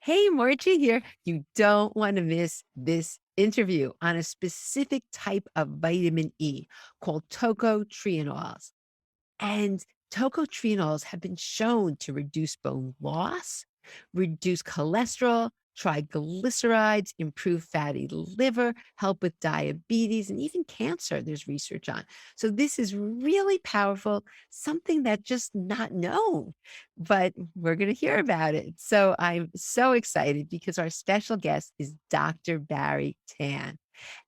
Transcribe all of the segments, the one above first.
Hey, Margie here. You don't want to miss this interview on a specific type of vitamin E called tocotrienols. And tocotrienols have been shown to reduce bone loss, reduce cholesterol, triglycerides, improve fatty liver, help with diabetes, and even cancer, there's research on. So this is really powerful, something that's just not known, but we're going to hear about it. So I'm so excited because our special guest is Dr. Barrie Tan.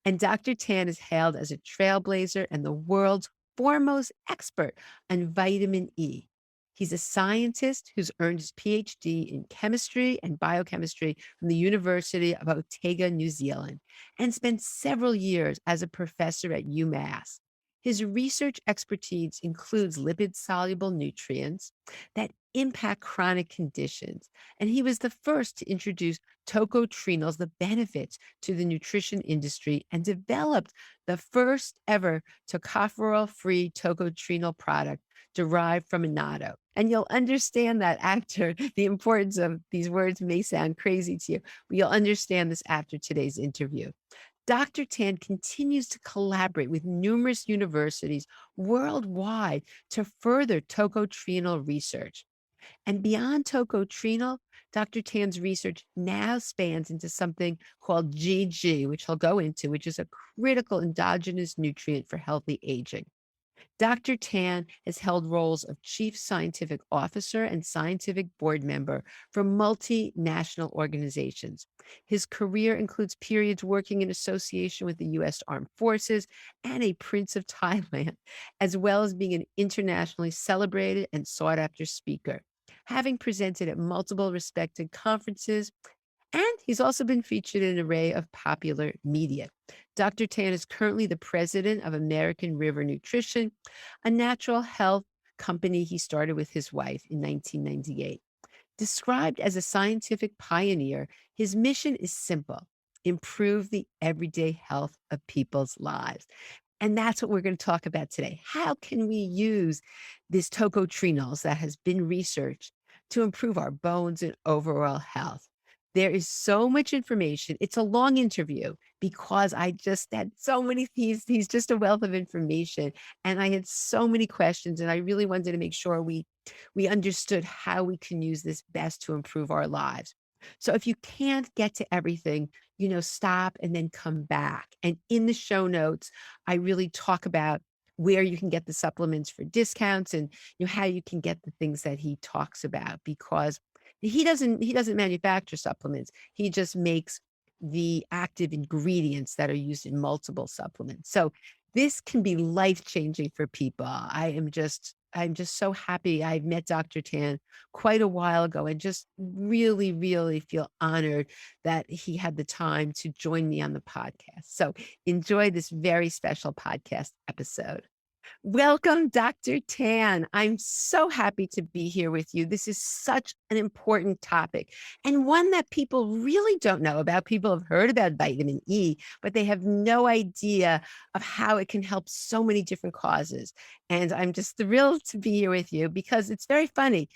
And Dr. Tan is hailed as a trailblazer and the world's foremost expert on vitamin E. He's a scientist who's earned his PhD in chemistry and biochemistry from the University of Otago, New Zealand, and spent several years as a professor at UMass. His research expertise includes lipid-soluble nutrients that impact chronic conditions, and he was the first to introduce tocotrienols, the benefits to the nutrition industry, and developed the first ever tocopherol-free tocotrienol product derived from annatto. And you'll understand that after the importance of these words may sound crazy to you, but you'll understand this after today's interview. Dr. Tan continues to collaborate with numerous universities worldwide to further tocotrienol research. And beyond tocotrienol, Dr. Tan's research now spans into something called GG, which he'll go into, which is a critical endogenous nutrient for healthy aging. Dr. Tan has held roles of chief scientific officer and scientific board member for multinational organizations. His career includes periods working in association with the U.S. Armed Forces and a Prince of Thailand, as well as being an internationally celebrated and sought after speaker, having presented at multiple respected conferences, and he's also been featured in an array of popular media. Dr. Tan is currently the president of American River Nutrition, a natural health company he started with his wife in 1998. Described as a scientific pioneer, his mission is simple: improve the everyday health of people's lives. And that's what we're going to talk about today. How can we use this tocotrienols that has been researched to improve our bones and overall health? There is so much information. It's a long interview because I just had so many, he's just a wealth of information. And I had so many questions, and I really wanted to make sure we understood how we can use this best to improve our lives. So if you can't get to everything, stop and then come back. And in the show notes, I really talk about where you can get the supplements for discounts, and how you can get the things that he talks about, because he doesn't manufacture supplements. He just makes the active ingredients that are used in multiple supplements. So this can be life-changing for people. I'm just so happy. I met Dr. Tan quite a while ago and just really, really feel honored that he had the time to join me on the podcast. So enjoy this very special podcast episode. Welcome, Dr. Tan. I'm so happy to be here with you. This is such an important topic, and one that people really don't know about. People have heard about vitamin E, but they have no idea of how it can help so many different causes. And I'm just thrilled to be here with you because it's very funny.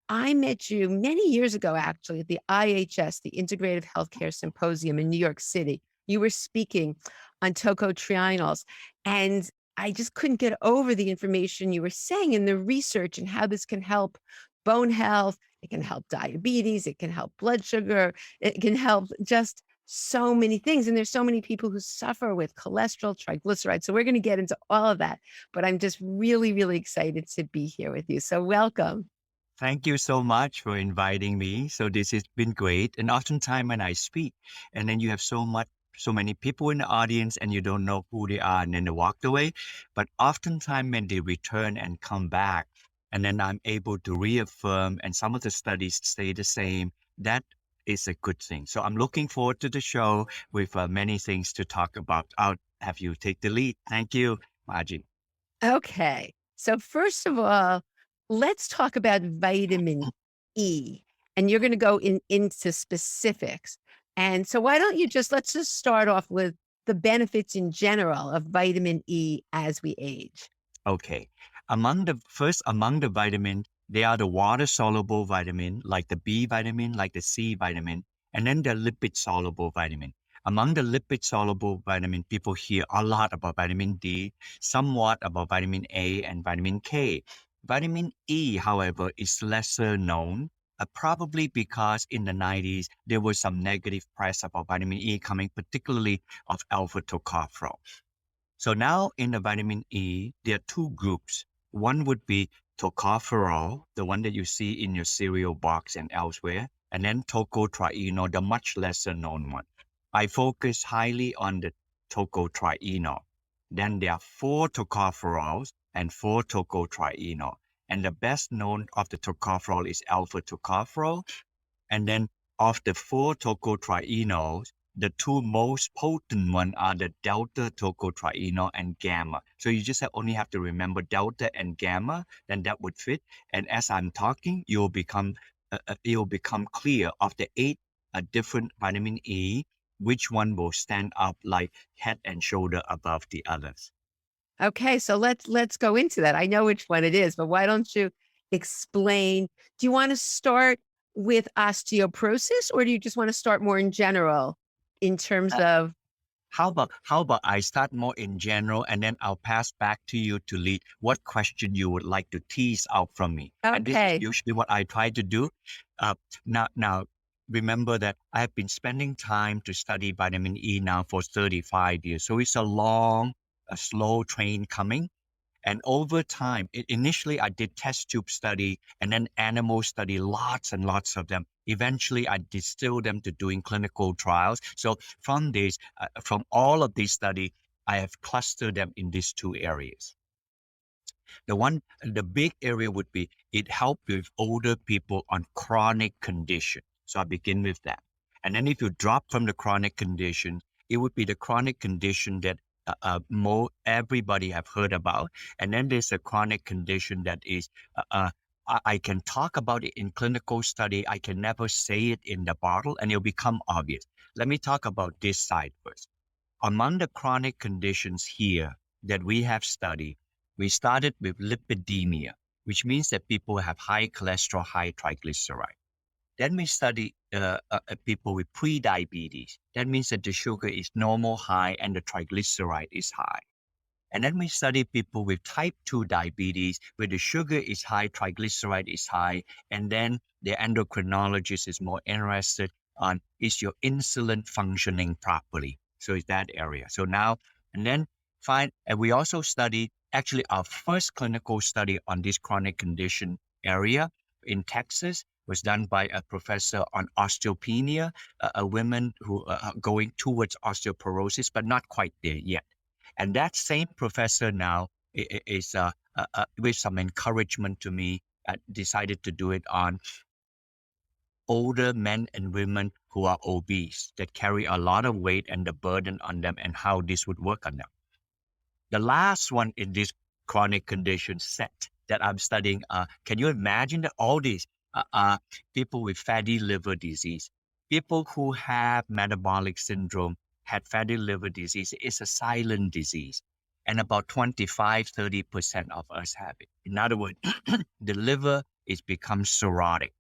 I met you many years ago, actually, at the IHS, the Integrative Healthcare Symposium in New York City. You were speaking on tocotrienols, and I just couldn't get over the information you were saying and the research and how this can help bone health. It can help diabetes. It can help blood sugar. It can help just so many things. And there's so many people who suffer with cholesterol, triglycerides. So we're going to get into all of that. But I'm just really, really excited to be here with you. So welcome. Thank you so much for inviting me. So this has been great. And oftentimes when I speak, and then you have so many people in the audience and you don't know who they are and then they walked away. But oftentimes when they return and come back, and then I'm able to reaffirm and some of the studies stay the same, that is a good thing. So I'm looking forward to the show with many things to talk about. I'll have you take the lead. Thank you, Margie. Okay. So first of all, let's talk about vitamin E. And you're going to go into specifics. And so why don't you let's just start off with the benefits in general of vitamin E as we age. Okay. Among the vitamin, they are the water soluble vitamin, like the B vitamin, like the C vitamin, And then the lipid-soluble vitamin. Among the lipid-soluble vitamin, people hear a lot about vitamin D, somewhat about vitamin A and vitamin K. Vitamin E, however, is lesser known, probably because in the 90s, there was some negative press about vitamin E coming, particularly of alpha tocopherol. So now in the vitamin E, there are two groups. One would be tocopherol, the one that you see in your cereal box and elsewhere, and then tocotrienol, the much lesser known one. I focus highly on the tocotrienol. Then there are four tocopherols and four tocotrienol. And the best known of the tocopherol is alpha tocopherol. And then of the four tocotrienols, the two most potent ones are the delta tocotrienol and gamma. So you just only have to remember delta and gamma, then that would fit. And as I'm talking, you'll become clear of the eight different vitamin E, which one will stand up like head and shoulder above the others. Okay, so let's go into that. I know which one it is, but why don't you explain? Do you want to start with osteoporosis, or do you just want to start more in general in terms of How about I start more in general and then I'll pass back to you to lead what question you would like to tease out from me. And this is okay. usually what I try to do. Uh, now, remember that I have been spending time to study vitamin E now for 35 years. So it's a slow train coming. And over time, initially I did test tube study and then animal study, lots and lots of them. Eventually, I distilled them to doing clinical trials. So from all of these study, I have clustered them in these two areas. The big area would be it helped with older people on chronic condition. So I begin with that. And then if you drop from the chronic condition, it would be the chronic condition that more everybody have heard about. And then there's a chronic condition that is, I can talk about it in clinical study. I can never say it in the bottle and it'll become obvious. Let me talk about this side first. Among the chronic conditions here that we have studied, we started with lipidemia, which means that people have high cholesterol, high triglyceride. Then we study people with pre-diabetes. That means that the sugar is normal high and the triglyceride is high. And then we study people with type 2 diabetes, where the sugar is high, triglyceride is high, and then the endocrinologist is more interested on is your insulin functioning properly. So it's that area. So now, and then and we also study actually our first clinical study on this chronic condition area in Texas was done by a professor on osteopenia, a women who are going towards osteoporosis, but not quite there yet. And that same professor now is, with some encouragement to me, decided to do it on older men and women who are obese, that carry a lot of weight and the burden on them and how this would work on them. The last one in this chronic condition set that I'm studying, can you imagine that all these people with fatty liver disease, people who have metabolic syndrome, had fatty liver disease, is a silent disease. And about 25-30% of us have it. In other words, the liver is become cirrhotic,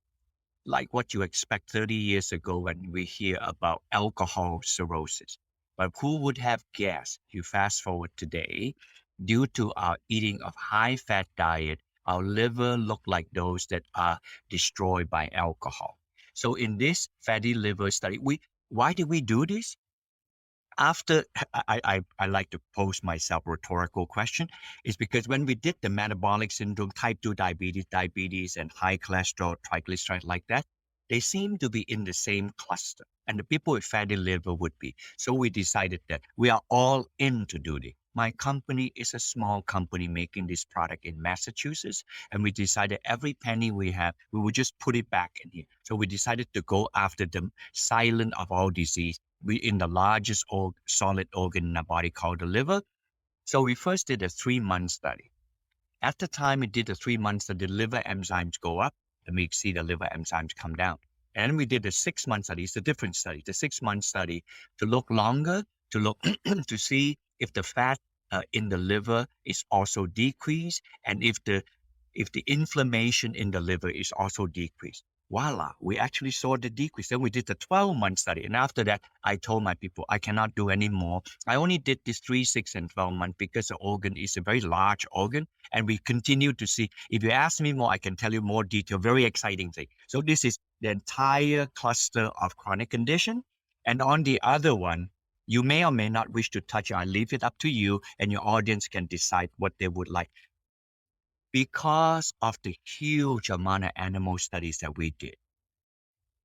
like what you expect 30 years ago when we hear about alcohol cirrhosis. But who would have guessed, you fast forward today, due to our eating of high fat diet, our liver look like those that are destroyed by alcohol. So in this fatty liver study, why did we do this? After I like to pose myself a rhetorical question, is because when we did the metabolic syndrome, type 2 diabetes, and high cholesterol, triglyceride like that, they seem to be in the same cluster. And the people with fatty liver would be. So we decided that we are all in to do this. My company is a small company making this product in Massachusetts. And we decided every penny we have, we would just put it back in here. So we decided to go after the silent of all disease. We in the largest solid organ in our body called the liver. So we first did a 3-month study. At the time we did the 3 months, the liver enzymes go up, and we see the liver enzymes come down. And then we did a 6-month study. It's a different study. The 6-month study to look longer, to look to see if the fat in the liver is also decreased, and if the inflammation in the liver is also decreased. voila, we actually saw the decrease. Then we did the 12-month study. And after that, I told my people, I cannot do any more. I only did this 3, 6, and 12 months because the organ is a very large organ. And we continue to see, if you ask me more, I can tell you more detail, very exciting thing. So this is the entire cluster of chronic condition. And on the other one, you may or may not wish to touch it. I leave it up to you, and your audience can decide what they would like. Because of the huge amount of animal studies that we did,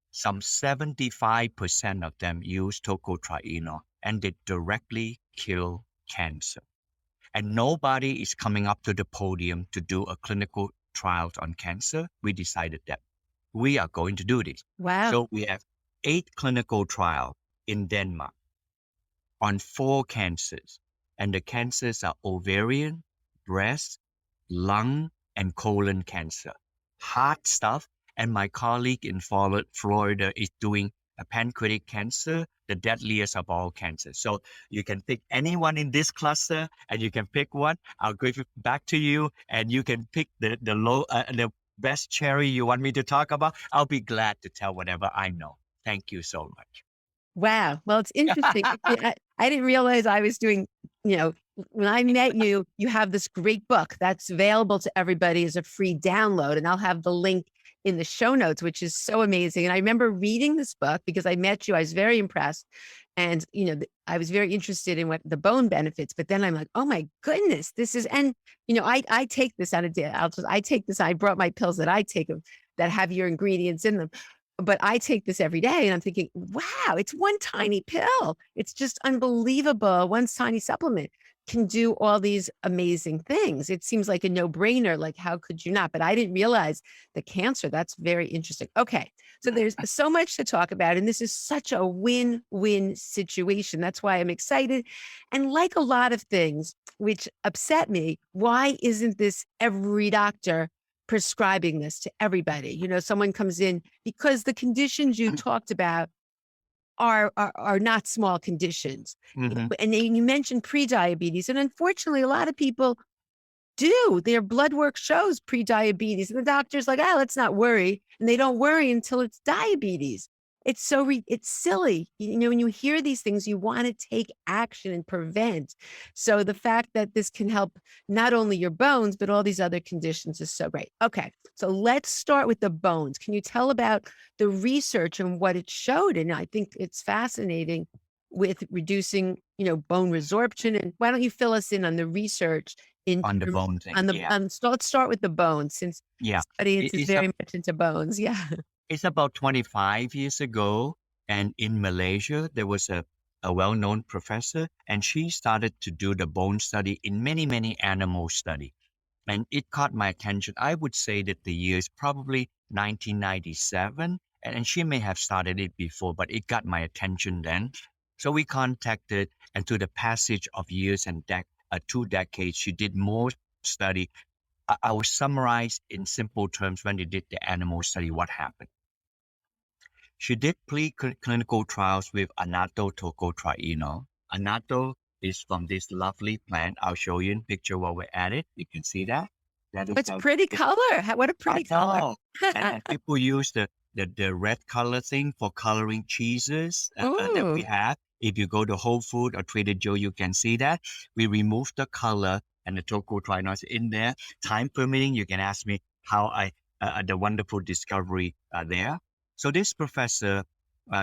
some 75% of them use tocotrienol, and they directly kill cancer. And nobody is coming up to the podium to do a clinical trial on cancer. We decided that we are going to do this. Wow. So we have 8 clinical trials in Denmark on 4 cancers. And the cancers are ovarian, breast, lung, and colon cancer. Hard stuff. And my colleague in Florida is doing a pancreatic cancer, the deadliest of all cancers. So you can pick anyone in this cluster, and you can pick one. I'll give it back to you, and you can pick the best cherry you want me to talk about. I'll be glad to tell whatever I know. Thank you so much. Wow. Well, it's interesting. I didn't realize I was doing, when I met you, you have this great book that's available to everybody as a free download. And I'll have the link in the show notes, which is so amazing. And I remember reading this book because I met you. I was very impressed. And, I was very interested in what the bone benefits. But then I'm like, oh my goodness, this is, and, I take this out of day. I take this. I brought my pills that I take that have your ingredients in them. But I take this every day and I'm thinking, wow, it's one tiny pill. It's just unbelievable. One tiny supplement can do all these amazing things. It seems like a no-brainer. Like, how could you not? But I didn't realize the cancer. That's very interesting. Okay. So there's so much to talk about. And this is such a win-win situation. That's why I'm excited. And like a lot of things which upset me, why isn't this every doctor prescribing this to everybody? Someone comes in because the conditions you talked about are not small conditions. Mhm. And then you mentioned prediabetes, and unfortunately, a lot of people do. Their blood work shows prediabetes, and the doctor's like, let's not worry, and they don't worry until it's diabetes. It's it's silly. When you hear these things, you want to take action and prevent. So the fact that this can help not only your bones, but all these other conditions is so great. Okay. So let's start with the bones. Can you tell about the research and what it showed? And I think it's fascinating with reducing, bone resorption. And why don't you fill us in on the research in On the terms bone thing. on the Yeah. so let's start with the bones since Yeah. this audience It, is it's, a, very much into bones. Yeah. it's about 25 years ago. And in Malaysia, there was a well-known professor, and she started to do the bone study in many, many animal study. And it caught my attention. I would say that the year is probably 1997, and she may have started it before, but it got my attention then. So we contacted, and through the passage of years and 2 decades, she did more study. I will summarize in simple terms when they did the animal study, what happened. She did preclinical trials with annatto tocotrienol. Annatto is from this lovely plant. I'll show you in picture while we're at it. You can see that. That is What's pretty color? What a I pretty color. know. And people use the red color thing for coloring cheeses that we Ooh. have. If you go to Whole Food or Trader Joe, you can see that. We remove the color and the tocotrienols in there. Time permitting, you can ask me how the wonderful discovery there. So this professor,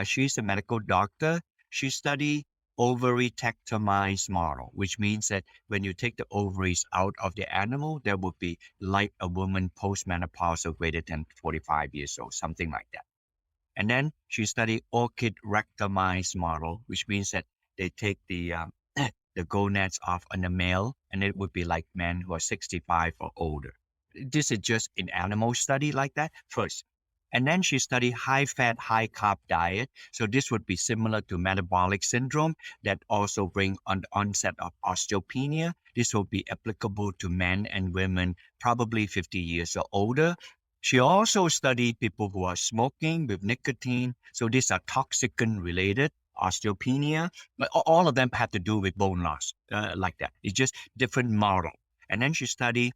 she's a medical doctor. She studied ovarytectomized model, which means that when you take the ovaries out of the animal, there would be like a woman postmenopausal greater than 45 years old, something like that. And then she studied orchid rectomized model, which means that they take the the gonads off on the male, and it would be like men who are 65 or older. This is just in animal study like that first. And then she studied high fat, high carb diet. So this would be similar to metabolic syndrome that also bring on the onset of osteopenia. This will be applicable to men and women, probably 50 years or older. She also studied people who are smoking with nicotine. So these are toxicant related osteopenia, but all of them have to do with bone loss like that. It's just different model. And then she studied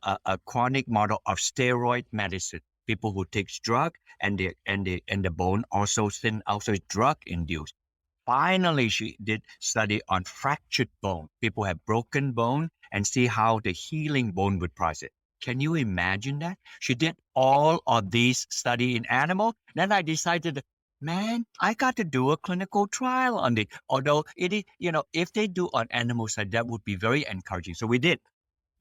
a chronic model of steroid medicine. people who takes drug, and the bone also thin, also drug induced. Finally, she did study on fractured bone. People have broken bone and see how the healing bone would process. Can you imagine that? She did all of these study in animal. Then I decided, man, I got to do a clinical trial on it. Although it is, if they do on animal side, that would be very encouraging. So we did.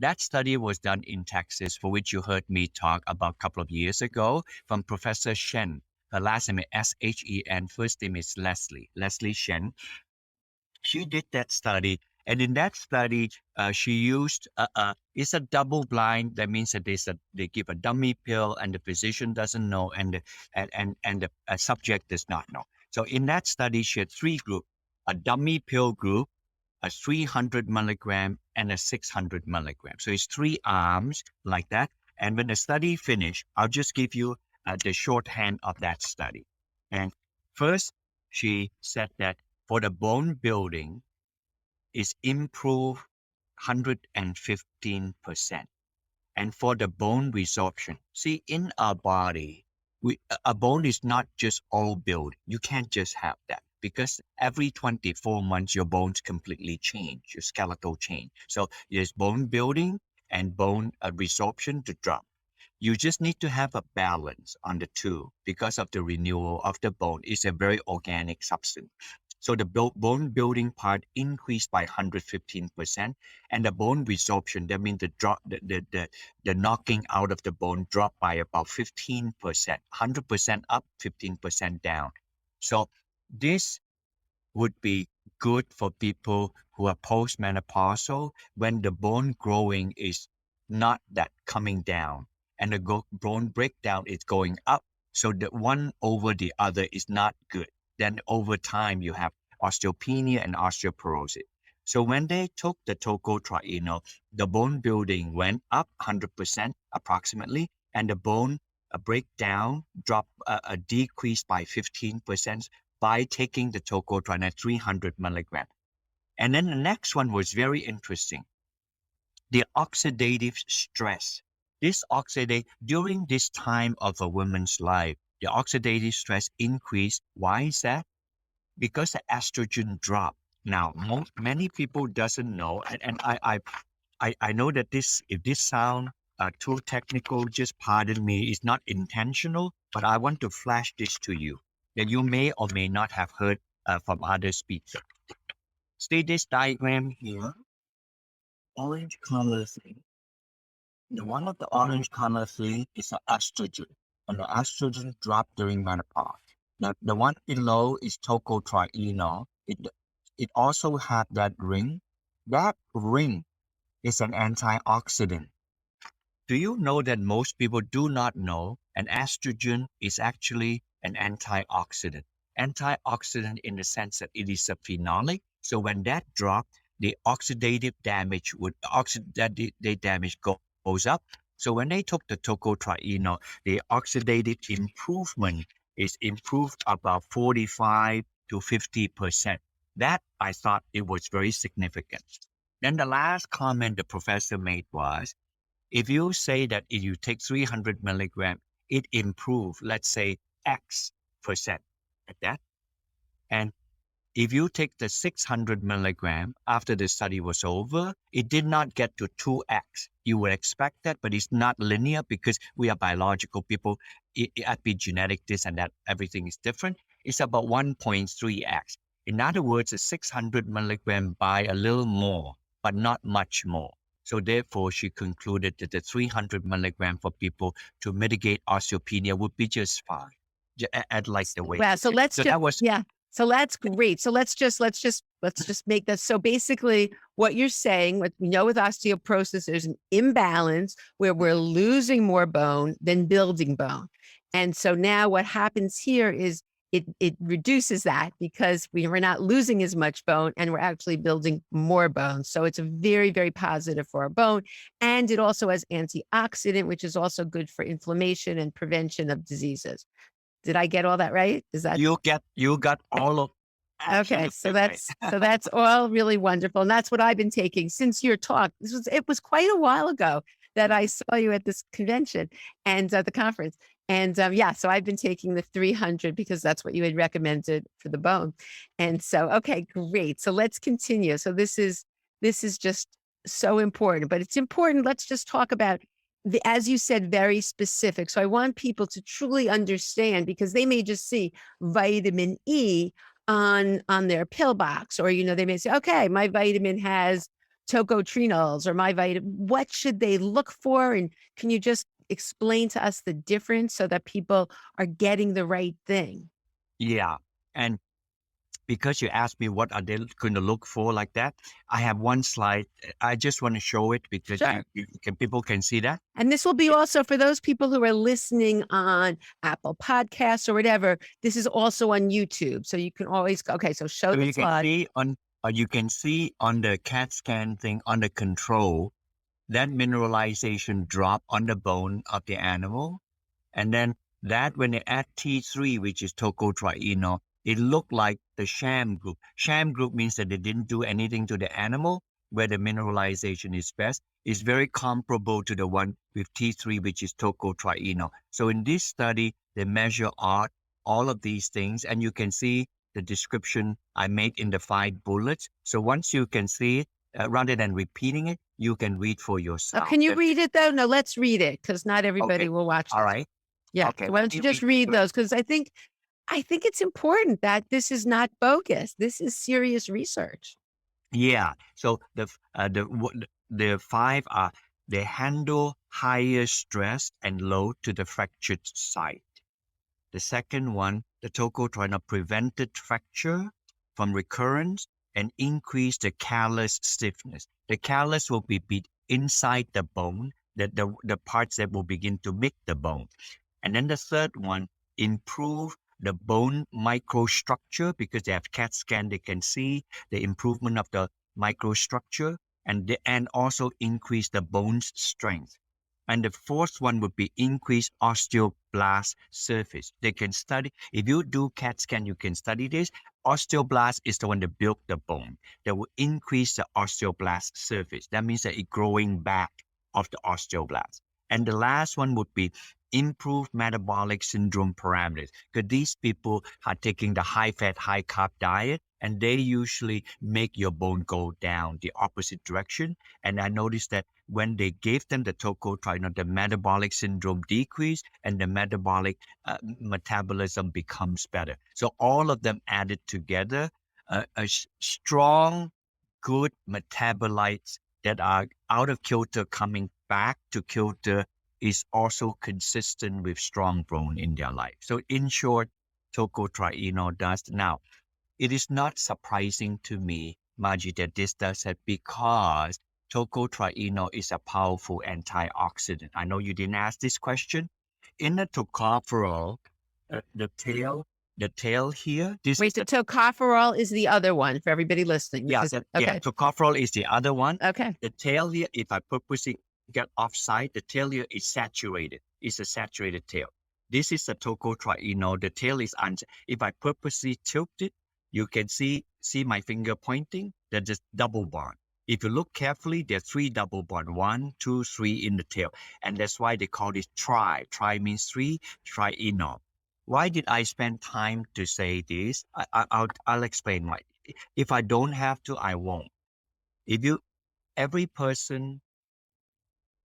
That study was done in Texas, for which you heard me talk about a couple of years ago from Professor Shen. Her last name is Shen, first name is Leslie Shen. She did that study. And in that study, she used it's a double blind. That means that they give a dummy pill, and the physician doesn't know, and the subject does not know. So in that study, she had three groups: a dummy pill group, a 300 milligram, and a 600 milligram. So it's three arms like that. And when the study finished, I'll just give you the shorthand of that study. And first, she said that for the bone building, is improved 115%. And for the bone resorption, see, in our body, a bone is not just all built. You can't just have that, because every 24 months, your bones completely change, your skeletal change. So there's bone building and bone resorption to drop. You just need to have a balance on the two because of the renewal of the bone. It's a very organic substance. So the bone building part increased by 115%, and the bone resorption, that means the knocking out of the bone, dropped by about 15%, 100% up, 15% down. So this would be good for people who are postmenopausal, when the bone growing is not that coming down, and the bone breakdown is going up. So the one over the other is not good. Then over time, you have osteopenia and osteoporosis. So when they took the tocotrienol, the bone building went up 100% approximately, and the bone breakdown dropped, decreased by 15% by taking the tocotrienol 300 milligrams. And then the next one was very interesting. The oxidative stress. During this time of a woman's life, the oxidative stress increased. Why is that? Because the estrogen dropped. Now, many people doesn't know, and I know that if this sound too technical, just pardon me. It's not intentional, but I want to flash this to you that you may or may not have heard from other speakers. See this diagram here, orange color thing. The one of the orange color thing is an estrogen, and the estrogen dropped during menopause. Now, the one below is tocotrienol. It also had that ring. That ring is an antioxidant. Do you know that most people do not know an estrogen is actually an antioxidant? Antioxidant in the sense that it is a phenolic. So when that dropped, the oxidative damage goes up. So when they took the tocotrienol, the oxidative improvement is improved about 45 to 50%. That, I thought, it was very significant. Then the last comment the professor made was, if you say that if you take 300 milligrams, it improves, let's say, X percent, like that. And if you take the 600 milligram after the study was over, it did not get to 2x. You would expect that, but it's not linear because we are biological people. Epigenetic, this and that, everything is different. It's about 1.3x. In other words, the 600 milligram by a little more, but not much more. So therefore, she concluded that the 300 milligram for people to mitigate osteopenia would be just fine. At like the way. Wow. So let's So just, that was yeah. So that's great. So let's just make that. So basically what you're saying, what we know with osteoporosis, there's an imbalance where we're losing more bone than building bone. And so now what happens here is it reduces that because we're not losing as much bone and we're actually building more bone. So it's a very, very positive for our bone. And it also has antioxidant, which is also good for inflammation and prevention of diseases. Did I get all that right? Is that you got all of okay? So right. that's all really wonderful, and that's what I've been taking since your talk. It was quite a while ago that I saw you at this convention and at the conference, And yeah, so I've been taking the 300 because that's what you had recommended for the bone. And so, okay, great. So let's continue. So this is just so important, but it's important. Let's just talk about the, as you said, very specific. So I want people to truly understand because they may just see vitamin E on their pill box, or they may say, okay, my vitamin has tocotrienols, or my vitamin. What should they look for? And can you just explain to us the difference so that people are getting the right thing? Yeah. And because you asked me what are they going to look for like that, I have one slide. I just want to show it because Sure. people can see that. And this will be also for those people who are listening on Apple Podcasts or whatever. This is also on YouTube. So you can always go, okay, so show So the you can slide. see on, you can see on the CAT scan thing on the control that mineralization drop on the bone of the animal. And then that when they add T3, which is tocotrienol, it looked like the sham group. Sham group means that they didn't do anything to the animal, where the mineralization is best. It's very comparable to the one with T3, which is tocotrienol. So in this study, they measure all of these things, and you can see the description I made in the 5 bullets. So once you can see it, rather than repeating it, you can read for Oh, yourself. can you read it though? No, let's read it because not everybody Okay. will watch All this. right. Yeah. Okay. So why Let don't you me just read read to it. those? Because I think it's important that this is not bogus. This is serious research. Yeah. So the 5 are, they handle higher stress and load to the fractured site. The second one, the tocotrienol prevented fracture from recurrence and increased the callus stiffness. The callus will be inside the bone, the parts that will begin to make the bone. And then the third one, improve the bone microstructure because they have CAT scan, they can see the improvement of the microstructure and also increase the bone's strength. And the fourth one would be increase osteoblast surface. They can study, if you do CAT scan, you can study this. Osteoblast is the one that built the bone. That will increase the osteoblast surface. That means that it's growing back of the osteoblast. And the last one would be improve metabolic syndrome parameters. Because these people are taking the high fat, high carb diet, and they usually make your bone go down the opposite direction. And I noticed that when they gave them the tocotrienol, the metabolic syndrome decreased and the metabolic metabolism becomes better. So all of them added together, strong, good metabolites that are out of kilter coming back to kilter is also consistent with strong bone in their life. So in short, tocotrienol does. Now, it is not surprising to me, Margie, that this does it because tocotrienol is a powerful antioxidant. I know you didn't ask this question. In the tocopherol, the tail here, this is Wait, so the, tocopherol is the other one for everybody listening. This yeah, is yeah, okay. tocopherol is the other one. Okay. The tail here, if I purposely get offside, the tail here is saturated. It's a saturated tail. This is the tocotrienol. The tail is if I purposely tilt it, you can see my finger pointing. There's just double bond. If you look carefully, there are 3 double bond, 1, 2, 3 in the tail. And that's why they call it tri. Tri means 3, trienol. Why did I spend time to say this? I'll explain why. If I don't have to, I won't. Every person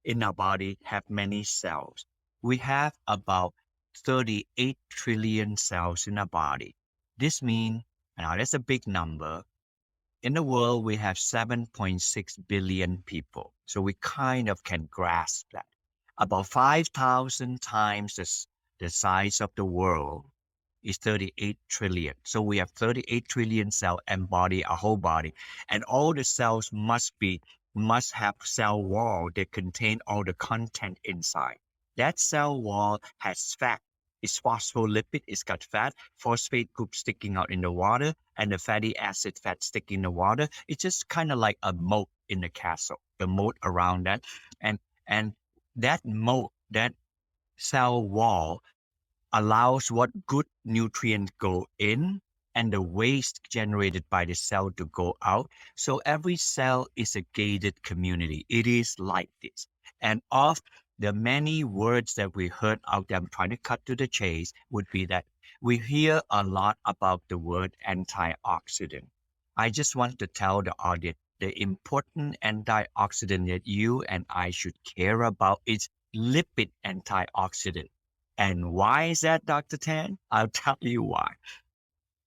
in our body have many cells. We have about 38 trillion cells in our body. This means, now that's a big number. In the world, we have 7.6 billion people. So we kind of can grasp that. About 5,000 times the size of the world is 38 trillion. So we have 38 trillion cells embody our whole body. And all the cells must have cell wall that contain all the content inside. That cell wall has fat. It's phospholipid, it's got fat, phosphate group sticking out in the water, and the fatty acid fat sticking in the water. It's just kind of like a moat in the castle, the moat around that. And that moat, that cell wall allows what good nutrients go in and the waste generated by the cell to go out. So every cell is a gated community. It is like this. And the many words that we heard out there, I'm trying to cut to the chase, would be that we hear a lot about the word antioxidant. I just want to tell the audience the important antioxidant that you and I should care about is lipid antioxidant. And why is that, Dr. Tan? I'll tell you why.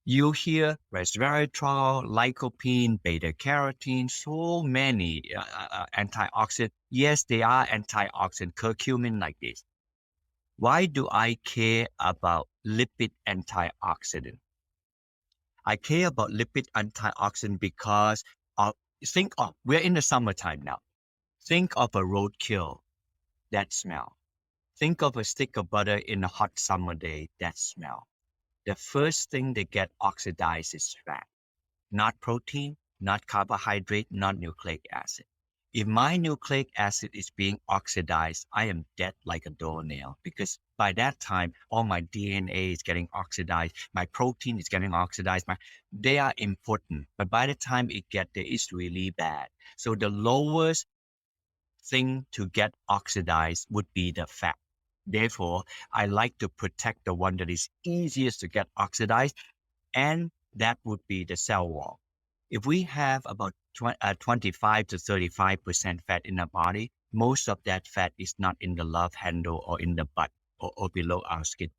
You hear resveratrol, lycopene, beta carotene, so many antioxidants. Yes, they are antioxidant, curcumin like this. Why do I care about lipid antioxidant? I care about lipid antioxidant because of, we're in the summertime now. Think of a roadkill, that smell. Think of a stick of butter in a hot summer day, that smell. The first thing that get oxidized is fat, not protein, not carbohydrate, not nucleic acid. If my nucleic acid is being oxidized, I am dead like a doornail because by that time, all my DNA is getting oxidized, my protein is getting oxidized. They are important, but by the time it gets there, it's really bad. So the lowest thing to get oxidized would be the fat. Therefore, I like to protect the one that is easiest to get oxidized, and that would be the cell wall. If we have about 25 to 35% fat in our body, most of that fat is not in the love handle or in the butt or below our skin.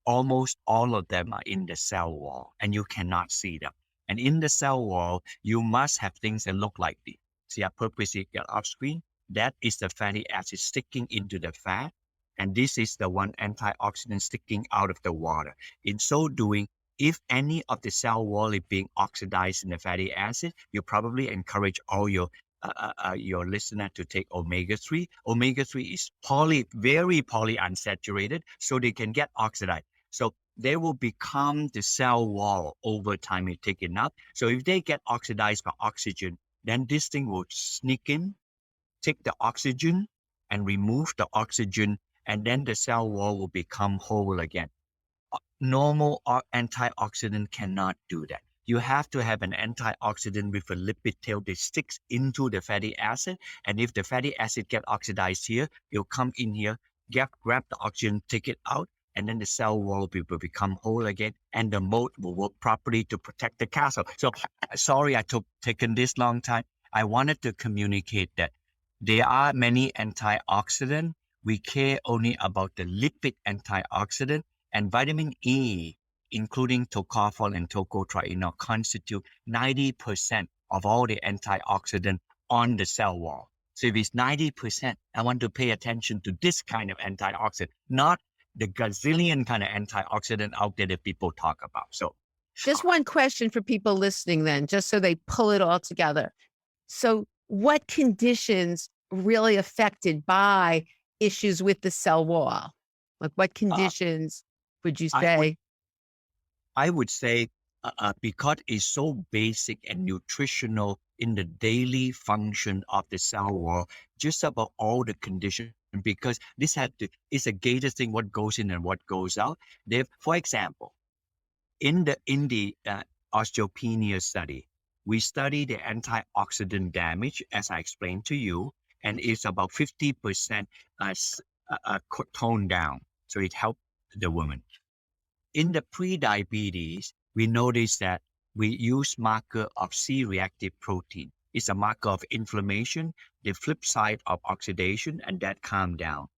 Almost all of them are in the cell wall, and you cannot see them. And in the cell wall, you must have things that look like this. See, I purposely get off screen. That is the fatty acid sticking into the fat. And this is the one antioxidant sticking out of the water. In so doing, if any of the cell wall is being oxidized in the fatty acid, you probably encourage all your listener to take omega-3. Omega-3 is very polyunsaturated, so they can get oxidized. So they will become the cell wall over time you take enough. So if they get oxidized by oxygen, then this thing will sneak in, take the oxygen and remove the oxygen, and then the cell wall will become whole again. Normal antioxidant cannot do that. You have to have an antioxidant with a lipid tail that sticks into the fatty acid. And if the fatty acid get oxidized here, it'll come in here, grab the oxygen, take it out, and then the cell wall will become whole again, and the moat will work properly to protect the castle. So sorry I taken this long time. I wanted to communicate that there are many antioxidants. We care only about the lipid antioxidant, and vitamin E, including tocopherol and tocotrienol, constitute 90% of all the antioxidant on the cell wall. So if it's 90%, I want to pay attention to this kind of antioxidant, not the gazillion kind of antioxidant out there that people talk about. So Just one question for people listening then, just so they pull it all together. So what conditions really affected by issues with the cell wall? Like what uh, conditions would you I would say? I would say because it's so basic and nutritional in the daily function of the cell wall, just about all the conditions, because this is a gated thing, what goes in and what goes out. For example, in the osteopenia study, we study the antioxidant damage, as I explained to you, and it's about 50% toned down. So it helped the woman. In the pre-diabetes, we noticed that we use marker of C-reactive protein. It's a marker of inflammation, the flip side of oxidation, and that calm down.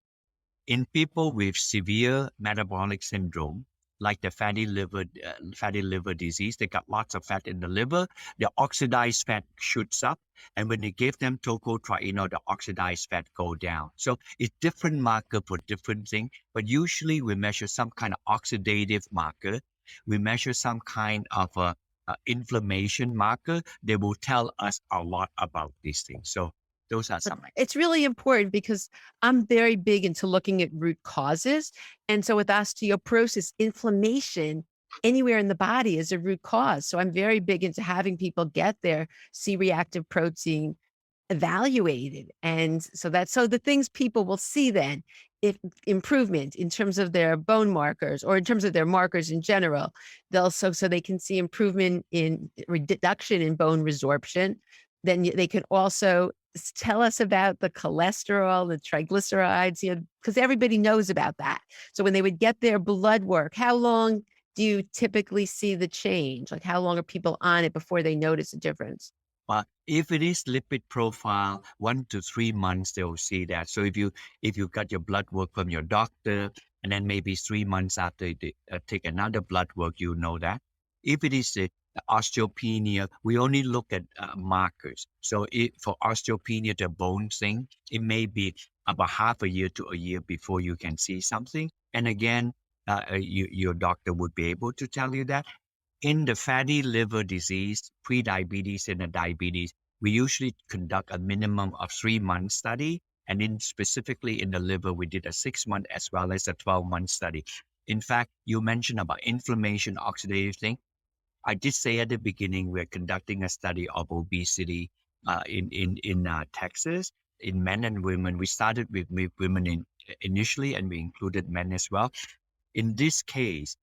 In people with severe metabolic syndrome, like the fatty liver disease, they got lots of fat in the liver. The oxidized fat shoots up, and when they give them tocotrienol, the oxidized fat go down. So it's different marker for different things, but usually we measure some kind of oxidative marker. We measure some kind of a inflammation marker. They will tell us a lot about these things. So those are But some. it's really important because I'm very big into looking at root causes. And so with osteoporosis, inflammation anywhere in the body is a root cause. So I'm very big into having people get their C-reactive protein evaluated. And so the things people will see then, if improvement in terms of their bone markers or in terms of their markers in general, so they can see improvement in reduction in bone resorption. Then they can also tell us about the cholesterol, the triglycerides, because everybody knows about that. So when they would get their blood work, how long do you typically see the change? Like how long are people on it before they notice a difference? But if it is lipid profile, 1 to 3 months they will see that. So if you got your blood work from your doctor, and then maybe 3 months after they take another blood work, you know that. If it is the osteopenia, we only look at markers. So for osteopenia, the bone thing, it may be about half a year to a year before you can see something. And again, your doctor would be able to tell you that. In the fatty liver disease, pre-diabetes and the diabetes, we usually conduct a minimum of 3 month study. And in specifically in the liver, we did a 6 month as well as a 12-month study. In fact, you mentioned about inflammation, oxidative thing. I did say at the beginning, we're conducting a study of obesity in Texas in men and women. We started with women initially, and we included men as well. In this case,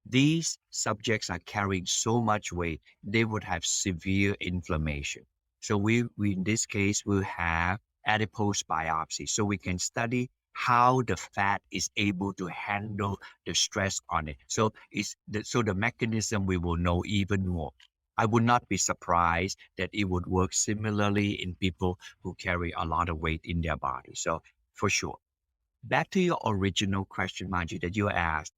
these subjects are carrying so much weight, they would have severe inflammation. So we in this case will have adipose biopsy. So we can study how the fat is able to handle the stress on it. So the mechanism we will know even more. I would not be surprised that it would work similarly in people who carry a lot of weight in their body. So for sure. Back to your original question, Margie, that you asked.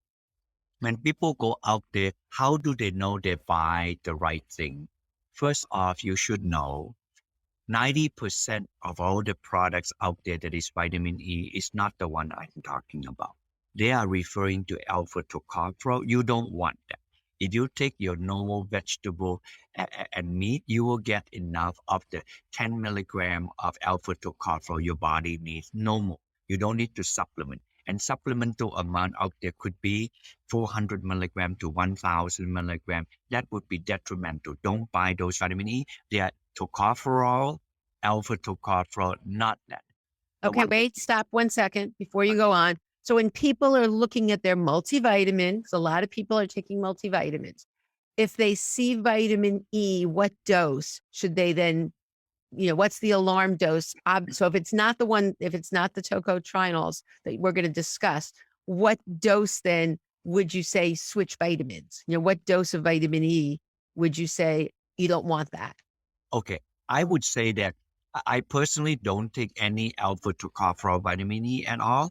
When people go out there, how do they know they buy the right thing? First off, you should know 90% of all the products out there that is vitamin E is not the one I'm talking about. They are referring to alpha tocopherol. You don't want that. If you take your normal vegetable and meat, you will get enough of the 10 milligram of alpha tocopherol your body needs. No more. You don't need to supplement. And supplemental amount out there could be 400 milligram to 1000 milligram. That would be detrimental. Don't buy those vitamin E. They are tocopherol, alpha tocopherol, not that. The Okay, one that wait, stop 1 second before you go on. So when people are looking at their multivitamins, a lot of people are taking multivitamins. If they see vitamin E, what dose should they then, what's the alarm dose? So if it's not the tocotrienols that we're going to discuss, what dose then would you say switch vitamins? What dose of vitamin E would you say you don't want that? Okay, I would say that I personally don't take any alpha tocopherol vitamin E at all.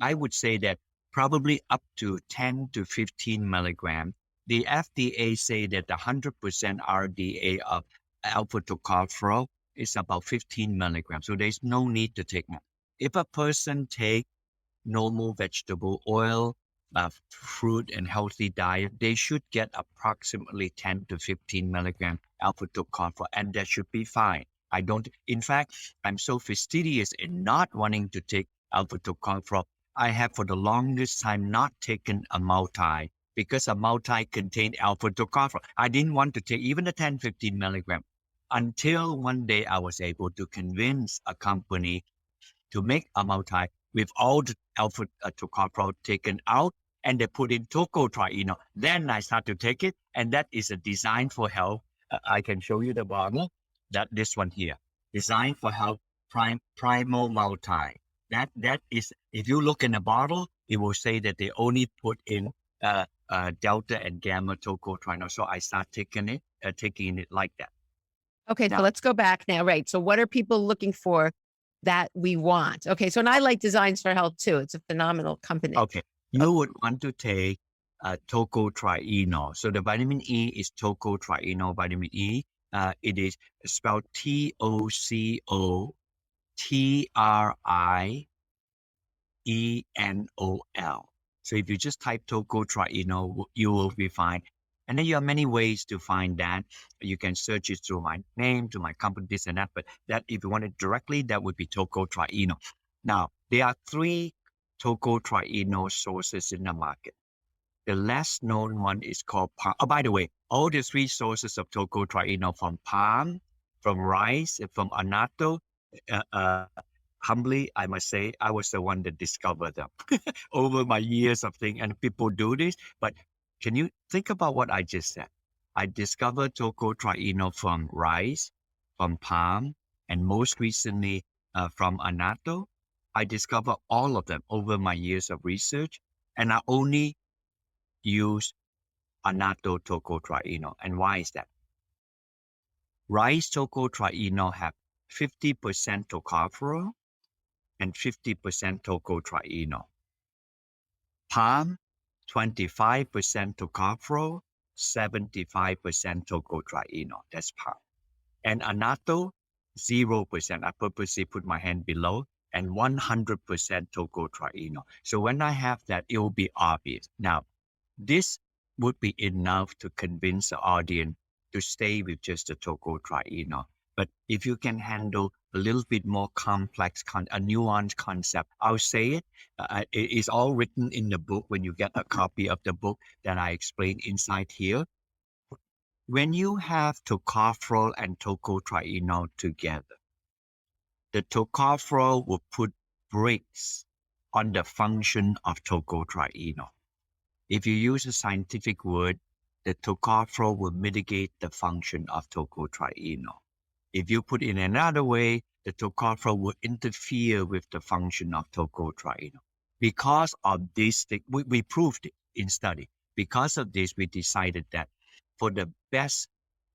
I would say that probably up to 10 to 15 milligram. The FDA say that the 100% RDA of alpha tocopherol is about 15 milligrams. So there's no need to take more. If a person take normal vegetable oil, fruit, and healthy diet, they should get approximately 10 to 15 milligram alpha tocopherol, and that should be fine. I don't, in fact, I'm so fastidious in not wanting to take alpha tocopherol. I have for the longest time not taken a multi because a multi contained alpha tocopherol. I didn't want to take even the 10, 15 milligram until one day I was able to convince a company to make a multi with all the alpha tocopherol taken out, and they put in tocotrienol. Then I start to take it, and that is a design for health. I can show you the bottle. That this one here, designed for health, primal multi. That is, if you look in the bottle, it will say that they only put in delta and gamma tocotrienol. So I start taking it like that. Okay, so Now, let's go back now. Right. So what are people looking for that we want? Okay, so and I like Designs for Health too. It's a phenomenal company. okay, Oh, you would want to take tocotrienol. So the vitamin E is tocotrienol vitamin E. It is spelled Tocotrienol. So if you just type tocotrienol, you will be fine. And then you have many ways to find that. You can search it through my name, to my company, this and that. But that, if you want it directly, that would be tocotrienol. Now, there are three tocotrienol sources in the market. The less known one is called palm. Oh, by the way, all the three sources of tocotrienol from palm, from rice, and from annatto. Uh, uh, Humbly, I must say, I was the one that discovered them over my years of thing. And people do this, but can you think about what I just said? I discovered tocotrienol from rice, from palm, And most recently, from annatto, I discovered all of them over my years of research. And I only use annatto tocotrienol. And why is that? Rice tocotrienol have 50% tocopherol and 50% tocotrienol. Palm, 25% tocopherol, 75% tocotrienol. That's palm. And annatto, 0%. I purposely put my hand below, and 100% tocotrienol. So when I have that, it will be obvious. Now, this would be enough to convince the audience to stay with just the tocotrienol. But if you can handle a little bit more complex, a nuanced concept, I'll say it. It is all written in the book when you get a copy of the book that I explain inside here. When you have tocopherol and tocotrienol together, the tocopherol will put brakes on the function of tocotrienol. If you use a scientific word, the tocopherol will mitigate the function of tocotrienol. If you put it in another way, the tocopherol will interfere with the function of tocotrienol. Because of this, we proved it in study. Because of this, we decided that for the best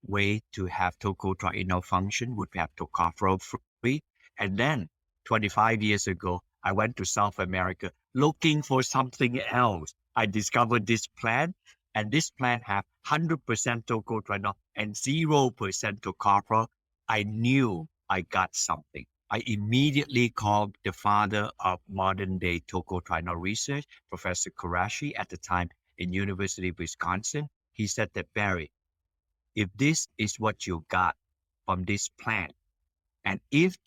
way to have tocotrienol function would have tocopherol-free. And then 25 years ago, I went to South America looking for something else. I discovered this plant, and this plant have 100% tocotrienol and 0% tocopherol. I knew I got something. I immediately called the father of modern day tocotrienol research, Professor Karashi, at the time in University of Wisconsin. He said that, Barrie, if this is what you got from this plant, and if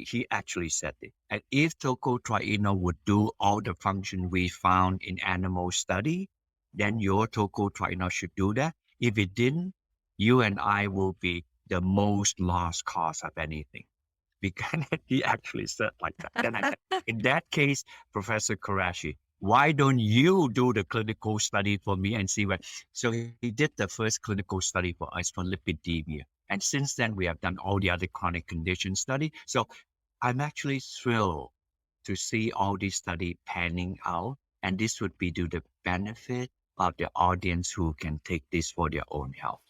he actually said it, and if tocotrienol would do all the function we found in animal study, then your tocotrienol should do that. If it didn't, you and I will be the most lost cause of anything. Because he actually said like that. Then I said, in that case, Professor Karashi, why don't you do the clinical study for me and see what? So he did the first clinical study for us for lipidemia. And since then, we have done all the other chronic condition study. So I'm actually thrilled to see all this study panning out. And this would be to the benefit of the audience who can take this for their own health.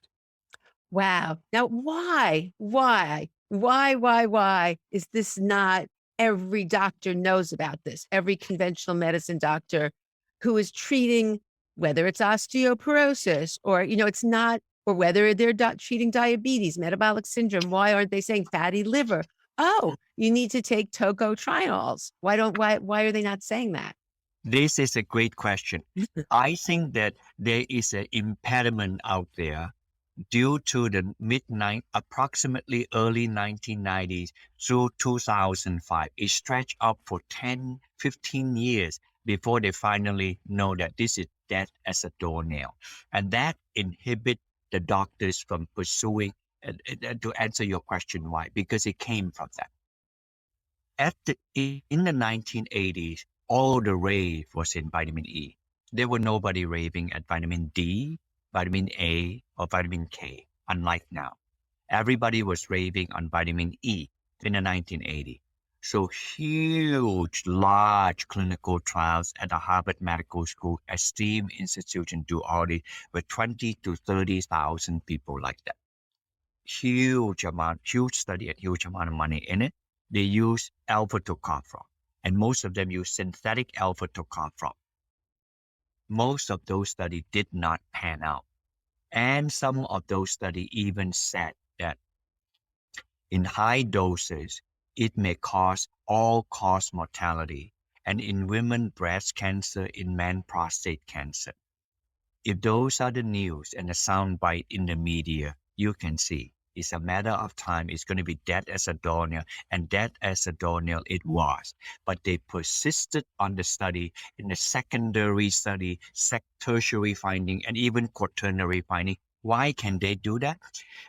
Wow. Now, why is this not every doctor knows about this? Every conventional medicine doctor who is treating, whether it's osteoporosis or, it's not, or whether they're treating diabetes, metabolic syndrome. Why aren't they saying fatty liver? Oh, you need to take tocotrienols. Why are they not saying that? This is a great question. I think that there is an impediment out there due to the approximately early 1990s through 2005. It stretched up for 10, 15 years before they finally know that this is death as a doornail. And that inhibit the doctors from pursuing, to answer your question why, because it came from that. In the 1980s, all the rave was in vitamin E. There were nobody raving at vitamin D, vitamin A, or vitamin K, unlike now. Everybody was raving on vitamin E in the 1980s. So huge, large clinical trials at the Harvard Medical School, esteemed institution, do already with 20 to 30,000 people like that. Huge study and huge amount of money in it. They use alpha tocopherol, and most of them use synthetic alpha tocopherol. Most of those studies did not pan out. And some of those studies even said that in high doses, it may cause all-cause mortality, and in women, breast cancer, in men, prostate cancer. If those are the news and the soundbite in the media, you can see it's a matter of time. It's going to be dead as a doornail, and dead as a doornail it was. But they persisted on the study, in the secondary study, tertiary finding, and even quaternary finding. Why can they do that?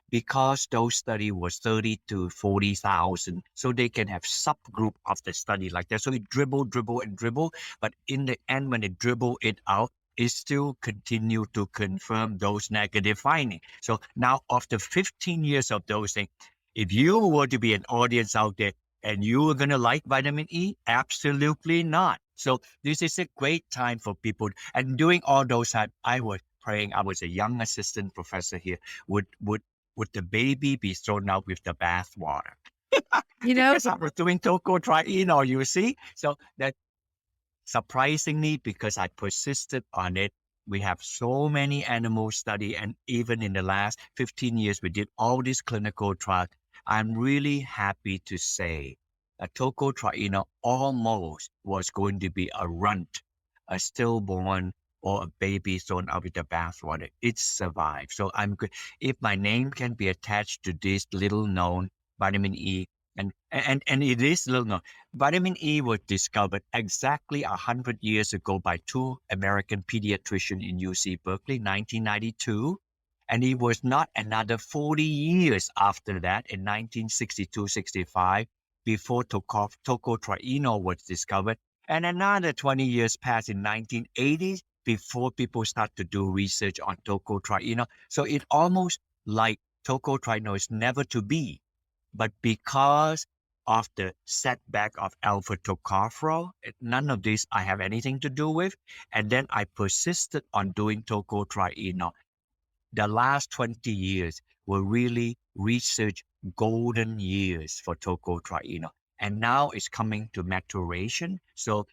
Because those study was 30 to 40,000. So they can have subgroup of the study like that. So it dribble, and dribble. But in the end, when they dribble it out, it still continue to confirm those negative findings. So now after 15 years of dosing, If you were to be an audience out there and you were going to like vitamin E, absolutely not. So this is a great time for people. And during all those times, I was praying. I was a young assistant professor here. Would the baby be thrown out with the bathwater? You know, Because I was doing tocotrienol, you see? So that surprisingly, because I persisted on it, we have so many animal study, and even in the last 15 years, we did all these clinical trials. I'm really happy to say that tocotrienol almost was going to be a runt, a stillborn, or a baby thrown out with the bathwater. It survived. So I'm good. If my name can be attached to this little known vitamin E, and it is little known. Vitamin E was discovered exactly 100 years ago by two American pediatricians in UC Berkeley, 1992. And it was not another 40 years after that, in 1962-65, before tocotrienol was discovered. And another 20 years passed in 1980s before people start to do research on tocotrienol. So it almost like tocotrienol is never to be. But because of the setback of alpha tocopherol, none of this I have anything to do with. And then I persisted on doing tocotrienol. The last 20 years were really research golden years for tocotrienol. And now it's coming to maturation. So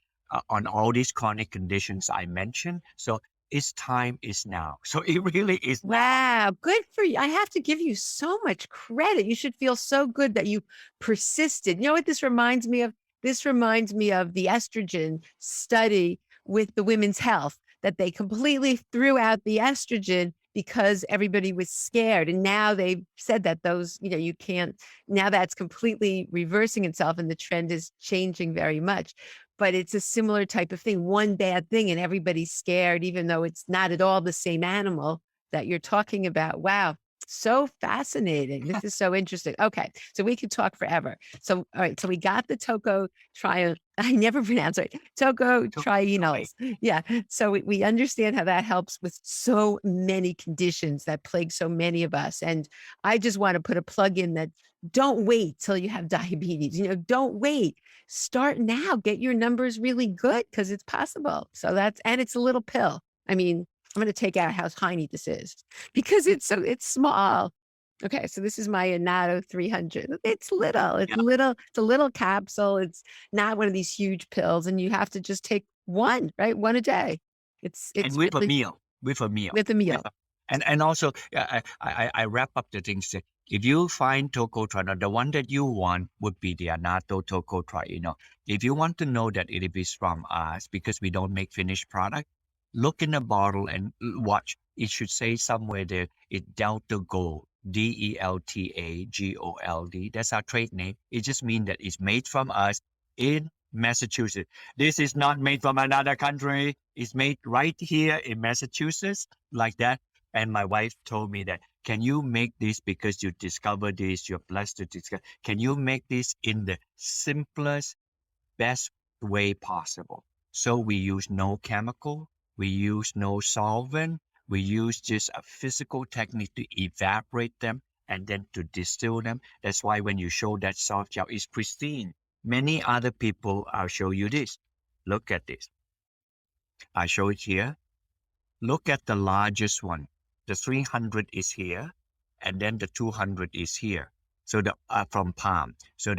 on all these chronic conditions I mentioned. So its time is now. So it really is now. wow, good for you. I have to give you so much credit. You should feel so good that you persisted. You know what this reminds me of? This reminds me of the estrogen study with the women's health, that they completely threw out the estrogen because everybody was scared. And now they've said that those, you can't, now that's completely reversing itself and the trend is changing very much. But it's a similar type of thing. One bad thing and everybody's scared, even though it's not at all the same animal that you're talking about. Wow. So fascinating. This is so interesting. Okay. So we could talk forever. So, all right. So we got the I never pronounce it, tocotrienols. Yeah. So we understand how that helps with so many conditions that plague so many of us. And I just want to put a plug in that don't wait till you have diabetes. Don't wait. Start now. Get your numbers really good because it's possible. So and it's a little pill. I mean, I'm going to take out how tiny this is because it's small. Okay, so this is my annatto 300. It's little. It's Yeah. little. It's a little capsule. It's not one of these huge pills, and you have to just take one, right? One a day. And It's with a really meal, with a meal, with a with meal. a, and also I wrap up the things that if you find tocotrienol, the one that you want would be the annatto tocotrienol. If you want to know that it is from us because we don't make finished product, look in the bottle and watch. It should say somewhere there it Delta Gold. DELTAGOLD. That's our trade name. It just means that it's made from us in Massachusetts. This is not made from another country. It's made right here in Massachusetts, like that. And my wife told me that, can you make this because you discovered this, you're blessed to discover. Can you make this in the simplest, best way possible? So we use no chemical, we use no solvent, we use just a physical technique to evaporate them and then to distill them. That's why when you show that soft gel, it's pristine. Many other people, I'll show you this. Look at this. I show it here. Look at the largest one. The 300 is here, and then the 200 is here. So the from palm. So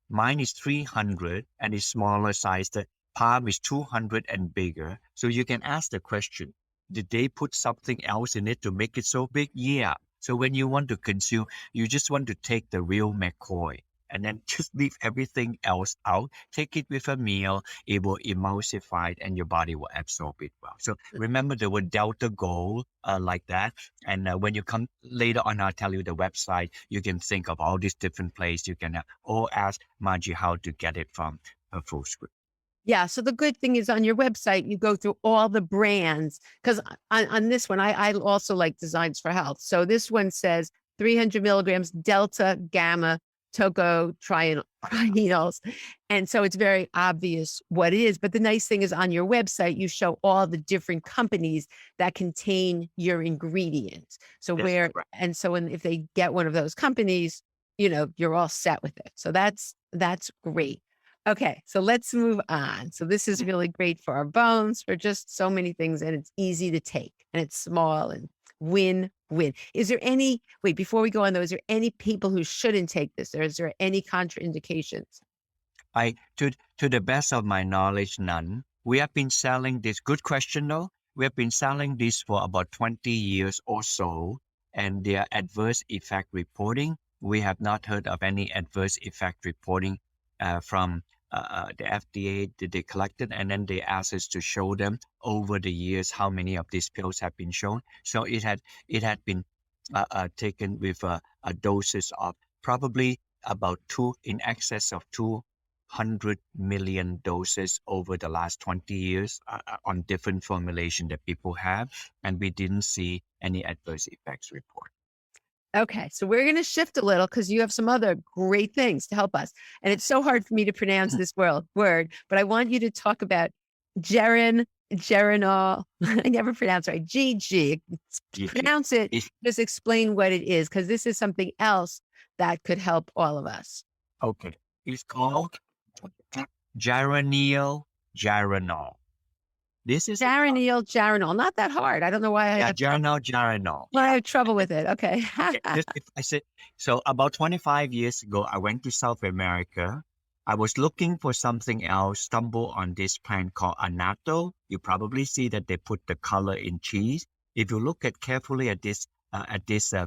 mine is 300 and is smaller size. The palm is 200 and bigger. So you can ask the question: did they put something else in it to make it so big? Yeah. So when you want to consume, you just want to take the real McCoy and then just leave everything else out. Take it with a meal. It will emulsify and your body will absorb it well. So remember the word Delta Gold like that. And when you come later on, I'll tell you the website. You can think of all these different places. You can or ask Margie how to get it from a full script. Yeah. So the good thing is on your website, you go through all the brands. Because on this one, I also like Designs for Health. So this one says 300 milligrams Delta Gamma tocotrienols. And so it's very obvious what it is. But the nice thing is on your website, you show all the different companies that contain your ingredients. So That's where, correct. and so when, if they get one of those companies, you know, you're all set with it. So that's great. Okay, so let's move on. So this is really great for our bones, for just so many things, and it's easy to take, and it's small and win-win. Is there any, wait, before we go on though, is there any people who shouldn't take this, or is there any contraindications? I to the best of my knowledge, none. We have been selling this. Good question, though. We have been selling this for about 20 years or so, and their adverse effect reporting, we have not heard of any adverse effect reporting from the FDA that they collected, and then they asked us to show them over the years how many of these pills have been shown. So it had been taken with a doses of probably about two in excess of 200 million doses over the last 20 years on different formulation that people have, and we didn't see any adverse effects report. Okay, so we're gonna shift a little because you have some other great things to help us. And it's so hard for me to pronounce this word, but I want you to talk about geranol. I never pronounce it right. GG. GG. Pronounce it. It's Just explain what it is, because this is something else that could help all of us. okay. It's called Geranylgeraniol. This is Geranylgeraniol. Not that hard. I don't know why I yeah, have Geranylgeraniol. why I have trouble with it. Okay. Okay, just if I said so about 25 years ago, I went to South America. I was looking for something else, stumbled on this plant called annatto. You probably see that they put the color in cheese. If you look at carefully at this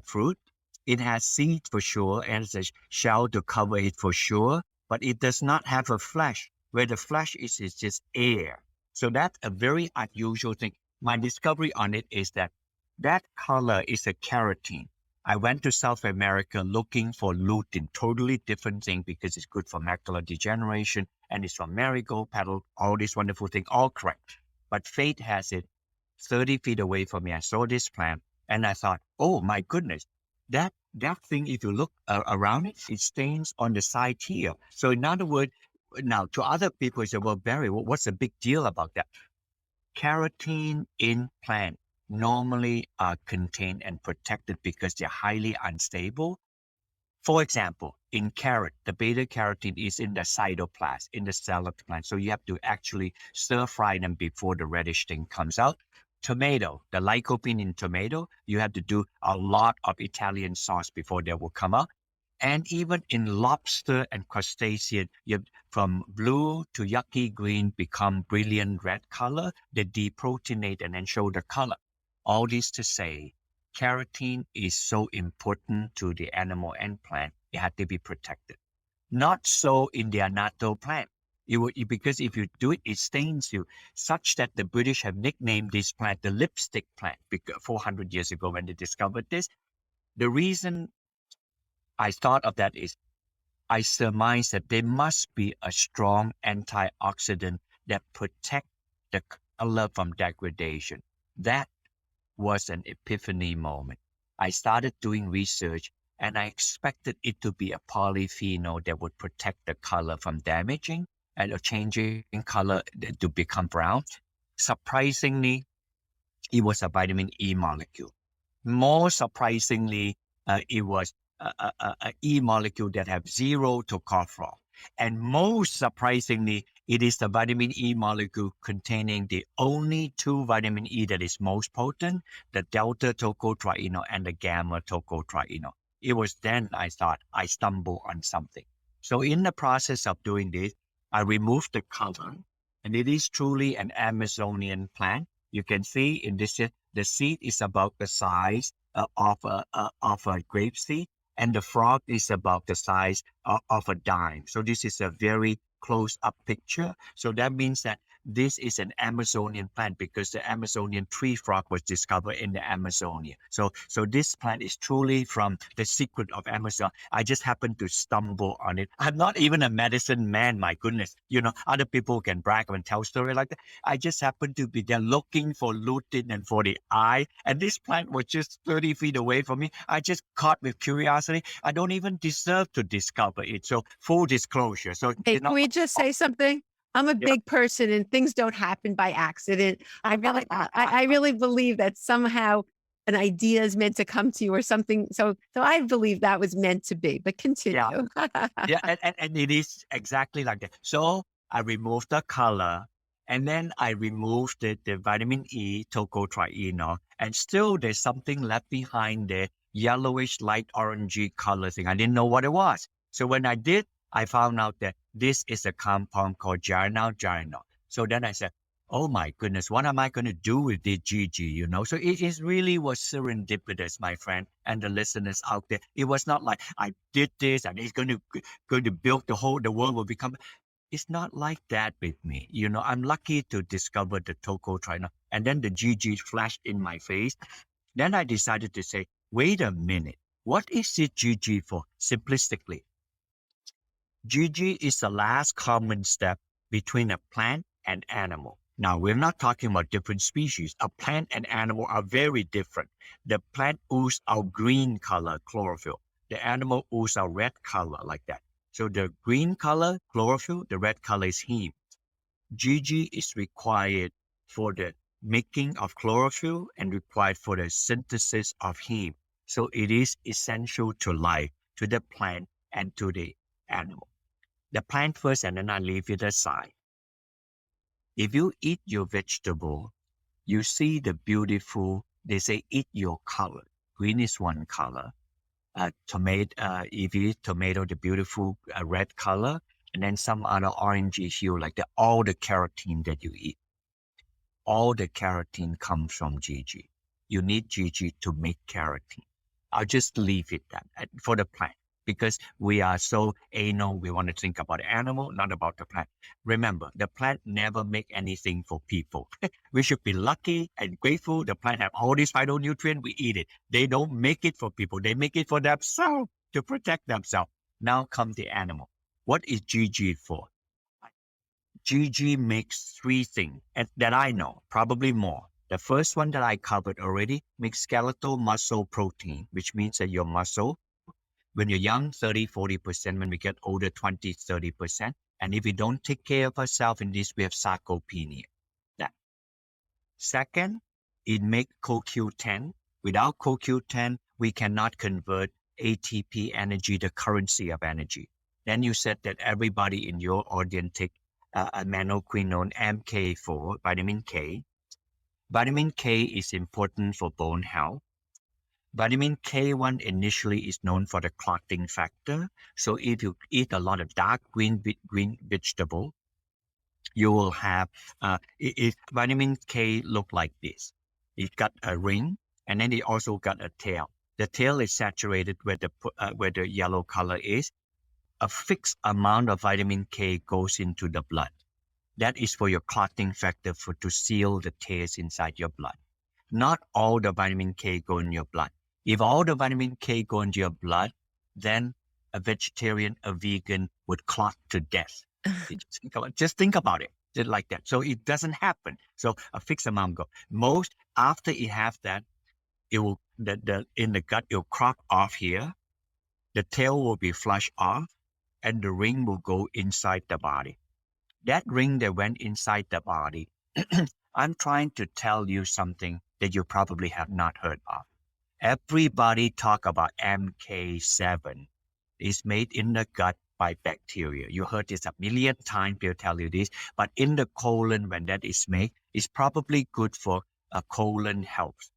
fruit, it has seeds for sure and it's a shell to cover it for sure, but it does not have a flesh. Where the flesh is just air. So that's a very unusual thing. My discovery on it is that that color is a carotene. I went to South America looking for lutein, totally different thing because it's good for macular degeneration and it's from marigold petal, all these wonderful things, all correct. But fate has it 30 feet away from me. I saw this plant and I thought, oh my goodness, that thing, if you look around it, it stains on the side here. So in other words, now to other people, say, well, Barry, what's the big deal about that? Carotene in plant normally are contained and protected because they're highly unstable. For example, in carrot, the beta carotene is in the cytoplasm, in the cell of the plant. So you have to actually stir fry them before the reddish thing comes out. Tomato, the lycopene in tomato, you have to do a lot of Italian sauce before they will come out. And even in lobster and crustacean, from blue to yucky green become brilliant red color. They deproteinate and then show the color. All this to say, carotene is so important to the animal and plant. It had to be protected. Not so in the annatto plant. Because if you do it, it stains you, such that the British have nicknamed this plant the lipstick plant 400 years ago when they discovered this. The reason I thought of that is I surmise that there must be a strong antioxidant that protect the color from degradation. That was an epiphany moment. I started doing research and I expected it to be a polyphenol that would protect the color from damaging and changing in color to become brown. Surprisingly, it was a vitamin E molecule. More surprisingly, it was a E molecule that have zero tocopherol. And most surprisingly, it is the vitamin E molecule containing the only two vitamin E that is most potent, the delta tocotrienol and the gamma tocotrienol. It was then I thought I stumbled on something. So in the process of doing this, I removed the color, and it is truly an Amazonian plant. You can see in this, the seed is about the size of a grape seed, and the frog is about the size of a dime. So this is a very close up picture. So that means that this is an Amazonian plant because the Amazonian tree frog was discovered in the Amazonia. So this plant is truly from the secret of Amazon. I just happened to stumble on it. I'm not even a medicine man, my goodness. Other people can brag and tell story like that. I just happened to be there looking for lutein and for the eye, and this plant was just 30 feet away from me. I just caught with curiosity. I don't even deserve to discover it. So full disclosure. So Hey, you can know, we just say something? I'm a yeah, big person and things don't happen by accident. I really believe that somehow an idea is meant to come to you or something. So I believe that was meant to be, but yeah. continue. Yeah, and it is exactly like that. So I removed the color and then I removed the vitamin E, tocotrienol, and still there's something left behind the yellowish, light orangey color thing. I didn't know what it was. So when I did, I found out that this is a compound called geranylgeraniol. So then I said, oh my goodness, what am I going to do with the GG? So it is really was serendipitous, my friend, and the listeners out there. It was not like I did this and it's going to build the world will become. It's not like that with me. I'm lucky to discover the tocotrienol, and then the GG flashed in my face. Then I decided to say, wait a minute, what is it GG for? Simplistically, GG is the last common step between a plant and animal. Now, we're not talking about different species. A plant and animal are very different. The plant oozes out green color, chlorophyll. The animal oozes out red color like that. So the green color, chlorophyll, the red color is heme. GG is required for the making of chlorophyll and required for the synthesis of heme. So it is essential to life, to the plant and to the animal. The plant first, and then I leave it aside. If you eat your vegetable, you see the beautiful, they say, eat your color. Green is one color. If you eat tomato, the beautiful red color, and then some other orangey hue, like all the carotene that you eat. All the carotene comes from GG. You need GG to make carotene. I'll just leave it that for the plant because we are so anal. We want to think about the animal, not about the plant. Remember, the plant never make anything for people. We should be lucky and grateful. The plant have all these phytonutrients. We eat it. They don't make it for people. They make it for themselves to protect themselves. Now come the animal. What is GG for? GG makes three things that I know, probably more. The first one that I covered already makes skeletal muscle protein, which means that your muscle, when you're young, 30, 40%, when we get older, 20, 30%. And if we don't take care of ourselves in this, we have sarcopenia. That. Second, it makes CoQ10. Without CoQ10, we cannot convert ATP energy, the currency of energy. Then you said that everybody in your audience take a monoquinone MK4, vitamin K. Vitamin K is important for bone health. Vitamin K1 initially is known for the clotting factor. So if you eat a lot of dark green vegetable, you will have vitamin K look like this. It got a ring and then it also got a tail. The tail is saturated where the yellow color is. A fixed amount of vitamin K goes into the blood. That is for your clotting factor to seal the tears inside your blood. Not all the vitamin K go in your blood. If all the vitamin K go into your blood, then a vegetarian, a vegan would clot to death. Just think about it, just like that. So it doesn't happen. So a fixed amount go. Most after you have that, it will in the gut it will crop off here. The tail will be flushed off, and the ring will go inside the body. That ring that went inside the body, I'm trying to tell you something that you probably have not heard of. Everybody talk about MK7. It's made in the gut by bacteria. You heard this a million times, they'll tell you this. But in the colon, when that is made, it's probably good for colon health.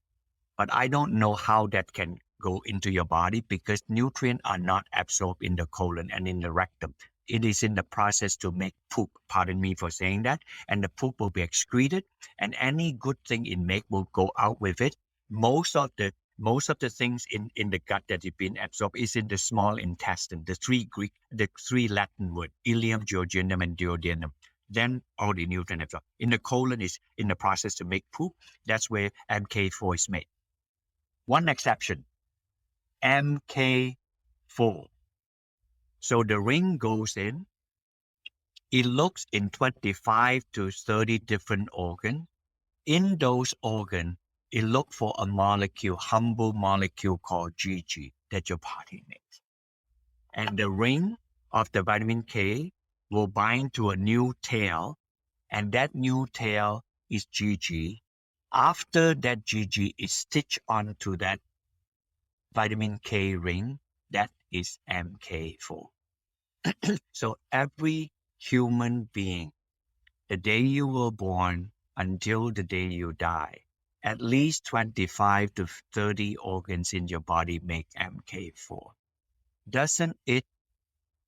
But I don't know how that can go into your body because nutrients are not absorbed in the colon and in the rectum. It is in the process to make poop, pardon me for saying that, and the poop will be excreted, and any good thing it make will go out with it. Most of the things in the gut that have been absorbed is in the small intestine, the three Latin words, ileum, duodenum, and duodenum. then all the nutrient absorbed. In the colon is in the process to make poop. That's where MK4 is made. One exception, MK4. So the ring goes in. It looks in 25 to 30 different organs. In those organs, it looks for a molecule, humble molecule called GG that your body makes. And the ring of the vitamin K will bind to a new tail, and that new tail is GG. After that GG is stitched onto that vitamin K ring, that is MK4. So every human being, the day you were born until the day you die, at least 25 to 30 organs in your body make MK4.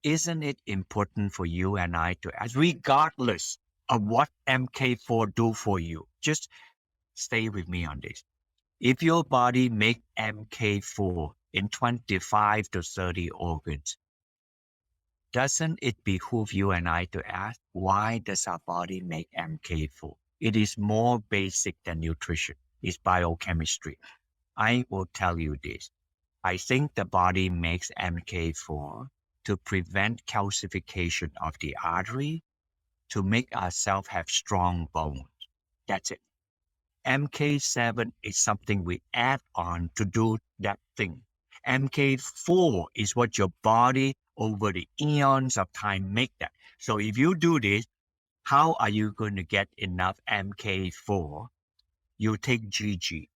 Isn't it important for you and I to ask, regardless of what MK4 do for you? Just stay with me on this. If your body make MK4 in 25 to 30 organs, doesn't it behoove you and I to ask, why does our body make MK4? It is more basic than nutrition. It's biochemistry. I will tell you this. I think the body makes MK4 to prevent calcification of the artery, to make ourselves have strong bones. That's it. MK7 is something we add on to do that thing. MK4 is what your body over the eons of time make that. So if you do this, how are you going to get enough MK4? You take GG.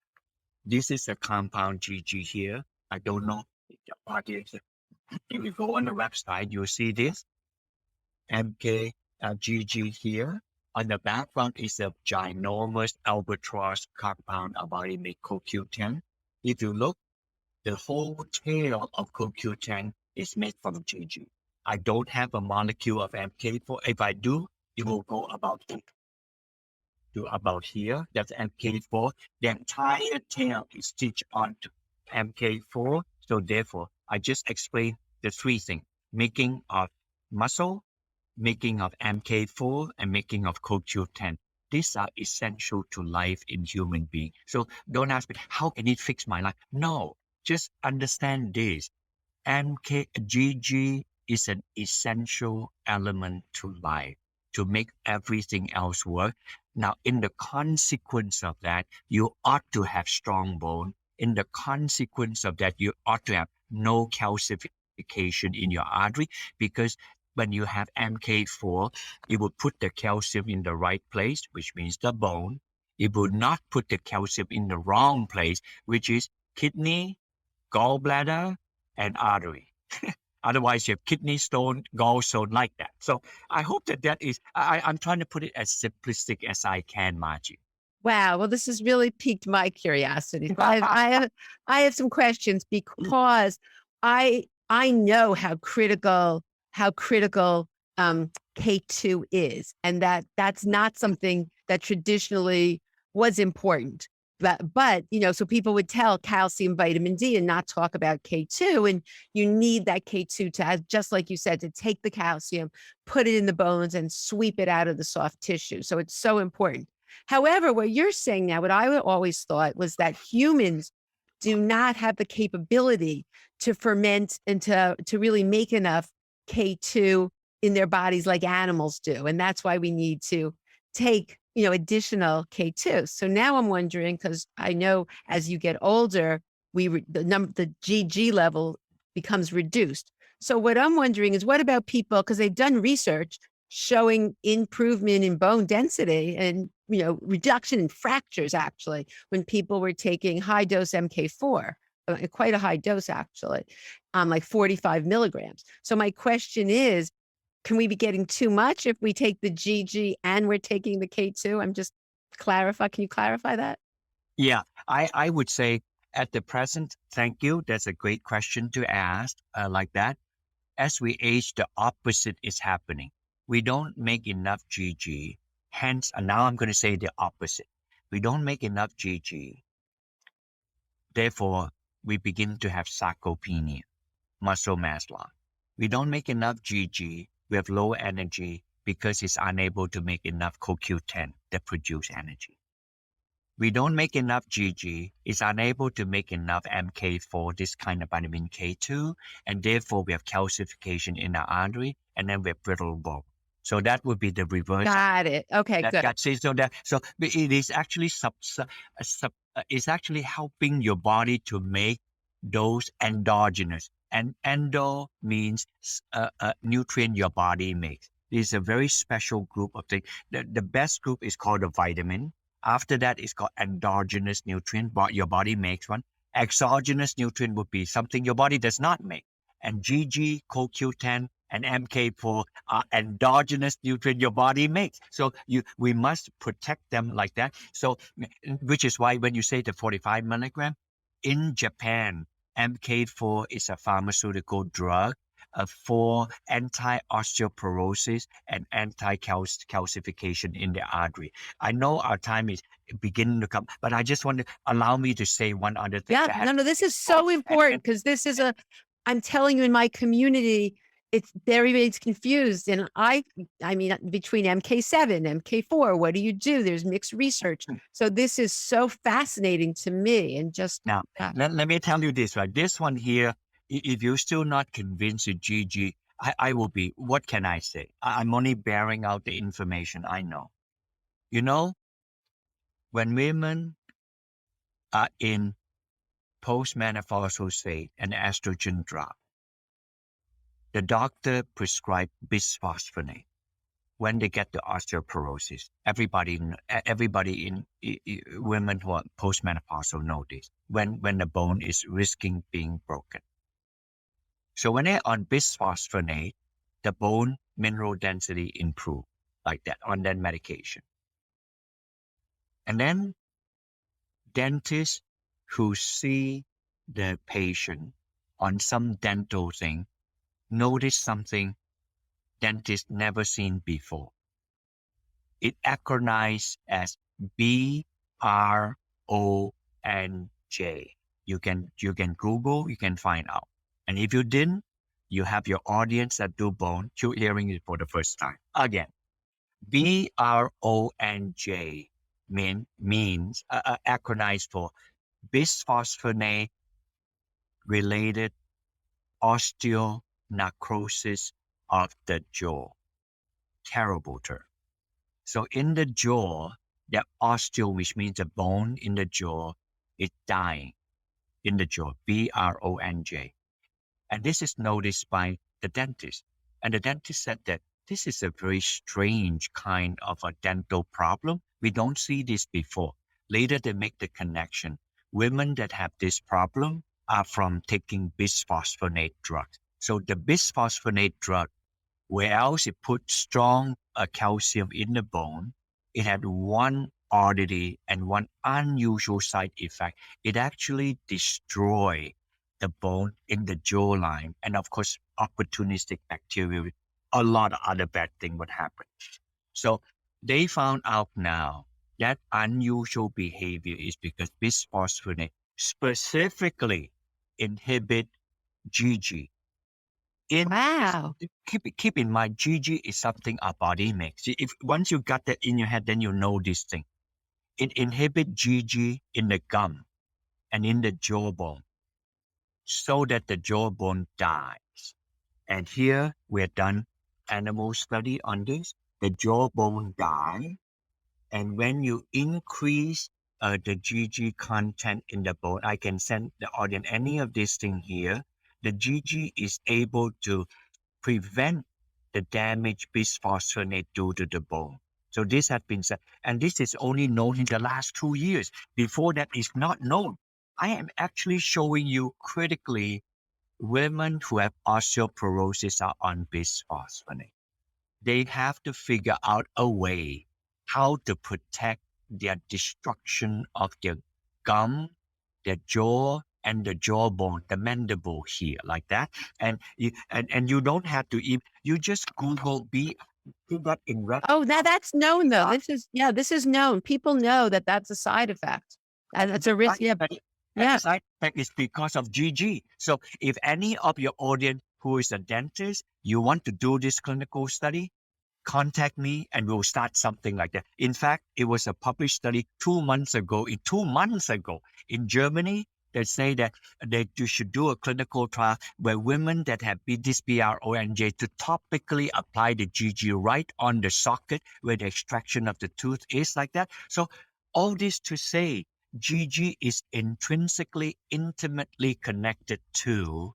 This is a compound GG here. I don't know if the audience. If you go on the website, you'll see this MK GG here. On the background is a ginormous albatross compound about it made CoQ10. If you look, the whole tail of CoQ10 is made from GG. I don't have a molecule of MK4. If I do, it will go about to about here. That's MK4. The entire tail is stitched onto MK4. So therefore, I just explained the three things: making of muscle, making of MK4, and making of CoQ10. These are essential to life in human being. So don't ask me, how can it fix my life? No, just understand this. GG is an essential element to life to make everything else work. Now, in the consequence of that, you ought to have strong bone. In the consequence of that, you ought to have no calcification in your artery, because when you have MK4, it will put the calcium in the right place, which means the bone. It will not put the calcium in the wrong place, which is kidney, gallbladder, and artery. Otherwise, you have kidney stone, gallstone, like that. So I hope that is, I'm trying to put it as simplistic as I can, Margie. Wow. Well, this has really piqued my curiosity. So I have some questions because I know how critical K2 is, and that's not something that traditionally was important. But so people would tell calcium, vitamin D, and not talk about K2. And you need that K2 to have, just like you said, to take the calcium, put it in the bones, and sweep it out of the soft tissue. So it's so important. However, what you're saying now, what I always thought was that humans do not have the capability to ferment and to really make enough K2 in their bodies like animals do. And that's why we need to take, additional K2. So now I'm wondering, because I know as you get older, the GG level becomes reduced. So what I'm wondering is, what about people, because they've done research showing improvement in bone density and, reduction in fractures, actually, when people were taking high dose MK4, quite a high dose, actually, like 45 milligrams. So my question is, can we be getting too much if we take the GG and we're taking the K2? Can you clarify that? Yeah, I would say at the present, thank you. That's a great question to ask like that. As we age, the opposite is happening. We don't make enough GG. Hence, and now I'm going to say the opposite. We don't make enough GG. Therefore, we begin to have sarcopenia, muscle mass loss. We don't make enough GG. We have low energy because it's unable to make enough CoQ10 that produce energy. We don't make enough GG. It's unable to make enough MK4, this kind of vitamin K2, and therefore we have calcification in our artery, and then we have brittle bone. So that would be the reverse. Got it. Okay, good. So it is actually it's actually helping your body to make those endogenous. And endo means nutrient your body makes. This is a very special group of things. The best group is called the vitamin. After that, it's called endogenous nutrient. Your body makes one. Exogenous nutrient would be something your body does not make. And GG, CoQ10, and MK4 are endogenous nutrient your body makes. So we must protect them like that. So, which is why when you say the 45 milligram, in Japan, MK4 is a pharmaceutical drug for anti-osteoporosis and anti-calcification in the artery. I know our time is beginning to come, but I just want to allow me to say one other thing. Yeah, no, this is so important because this is I'm telling you, in my community, everybody's confused. And I mean, between MK7, MK4, what do you do? There's mixed research. So this is so fascinating to me. And just now, let me tell you this, right? This one here, if you're still not convinced with GG, I will be. What can I say? I'm only bearing out the information I know. You know, when women are in postmenopausal state and estrogen drop, the doctor prescribed bisphosphonate. When they get the osteoporosis, everybody in women who are postmenopausal know this. When the bone is risking being broken. So when they're on bisphosphonate, the bone mineral density improve like that on that medication. And then dentists who see the patient on some dental thing notice something dentists never seen before. It acronized as BRONJ. You can Google, you can find out. And if you didn't, you have your audience that do bone, you're hearing it for the first time. Again, BRONJ means acronized for bisphosphonate related osteonecrosis of the jaw. Terrible term. So in the jaw, the osteo, which means the bone in the jaw, is dying in the jaw, BRONJ. And this is noticed by the dentist. And the dentist said that this is a very strange kind of a dental problem. We don't see this before. Later, they make the connection. Women that have this problem are from taking bisphosphonate drugs. So the bisphosphonate drug, where else it put strong calcium in the bone, it had one oddity and one unusual side effect. It actually destroyed the bone in the jawline. And of course, opportunistic bacteria, a lot of other bad things would happen. So they found out now that unusual behavior is because bisphosphonate specifically inhibit GG. wow. Keep in mind, GG is something our body makes. If once you got that in your head, then you know this thing. It inhibits GG in the gum and in the jawbone so that the jawbone dies. And here we have done animal study on this. The jawbone die. And when you increase the GG content in the bone, I can send the audience any of this thing here. The GG is able to prevent the damage bisphosphonate do to the bone. So this has been said, and this is only known in the last 2 years. Before that is not known. I am actually showing you critically women who have osteoporosis are on bisphosphonate. They have to figure out a way how to protect their destruction of their gum, their jaw, and the jawbone, the mandible here, like that. And you don't have to even, you just Google do that in red. Oh, now that's known though. This is known. People know that that's a side effect. And that's a risk. Yeah. The side effect is because of GG. So if any of your audience who is a dentist, you want to do this clinical study, contact me and we'll start something like that. In fact, it was a published study 2 months ago, in Germany, that say that you should do a clinical trial where women that have this BRONJ to topically apply the GG right on the socket where the extraction of the tooth is, like that. So all this to say, GG is intrinsically, intimately connected to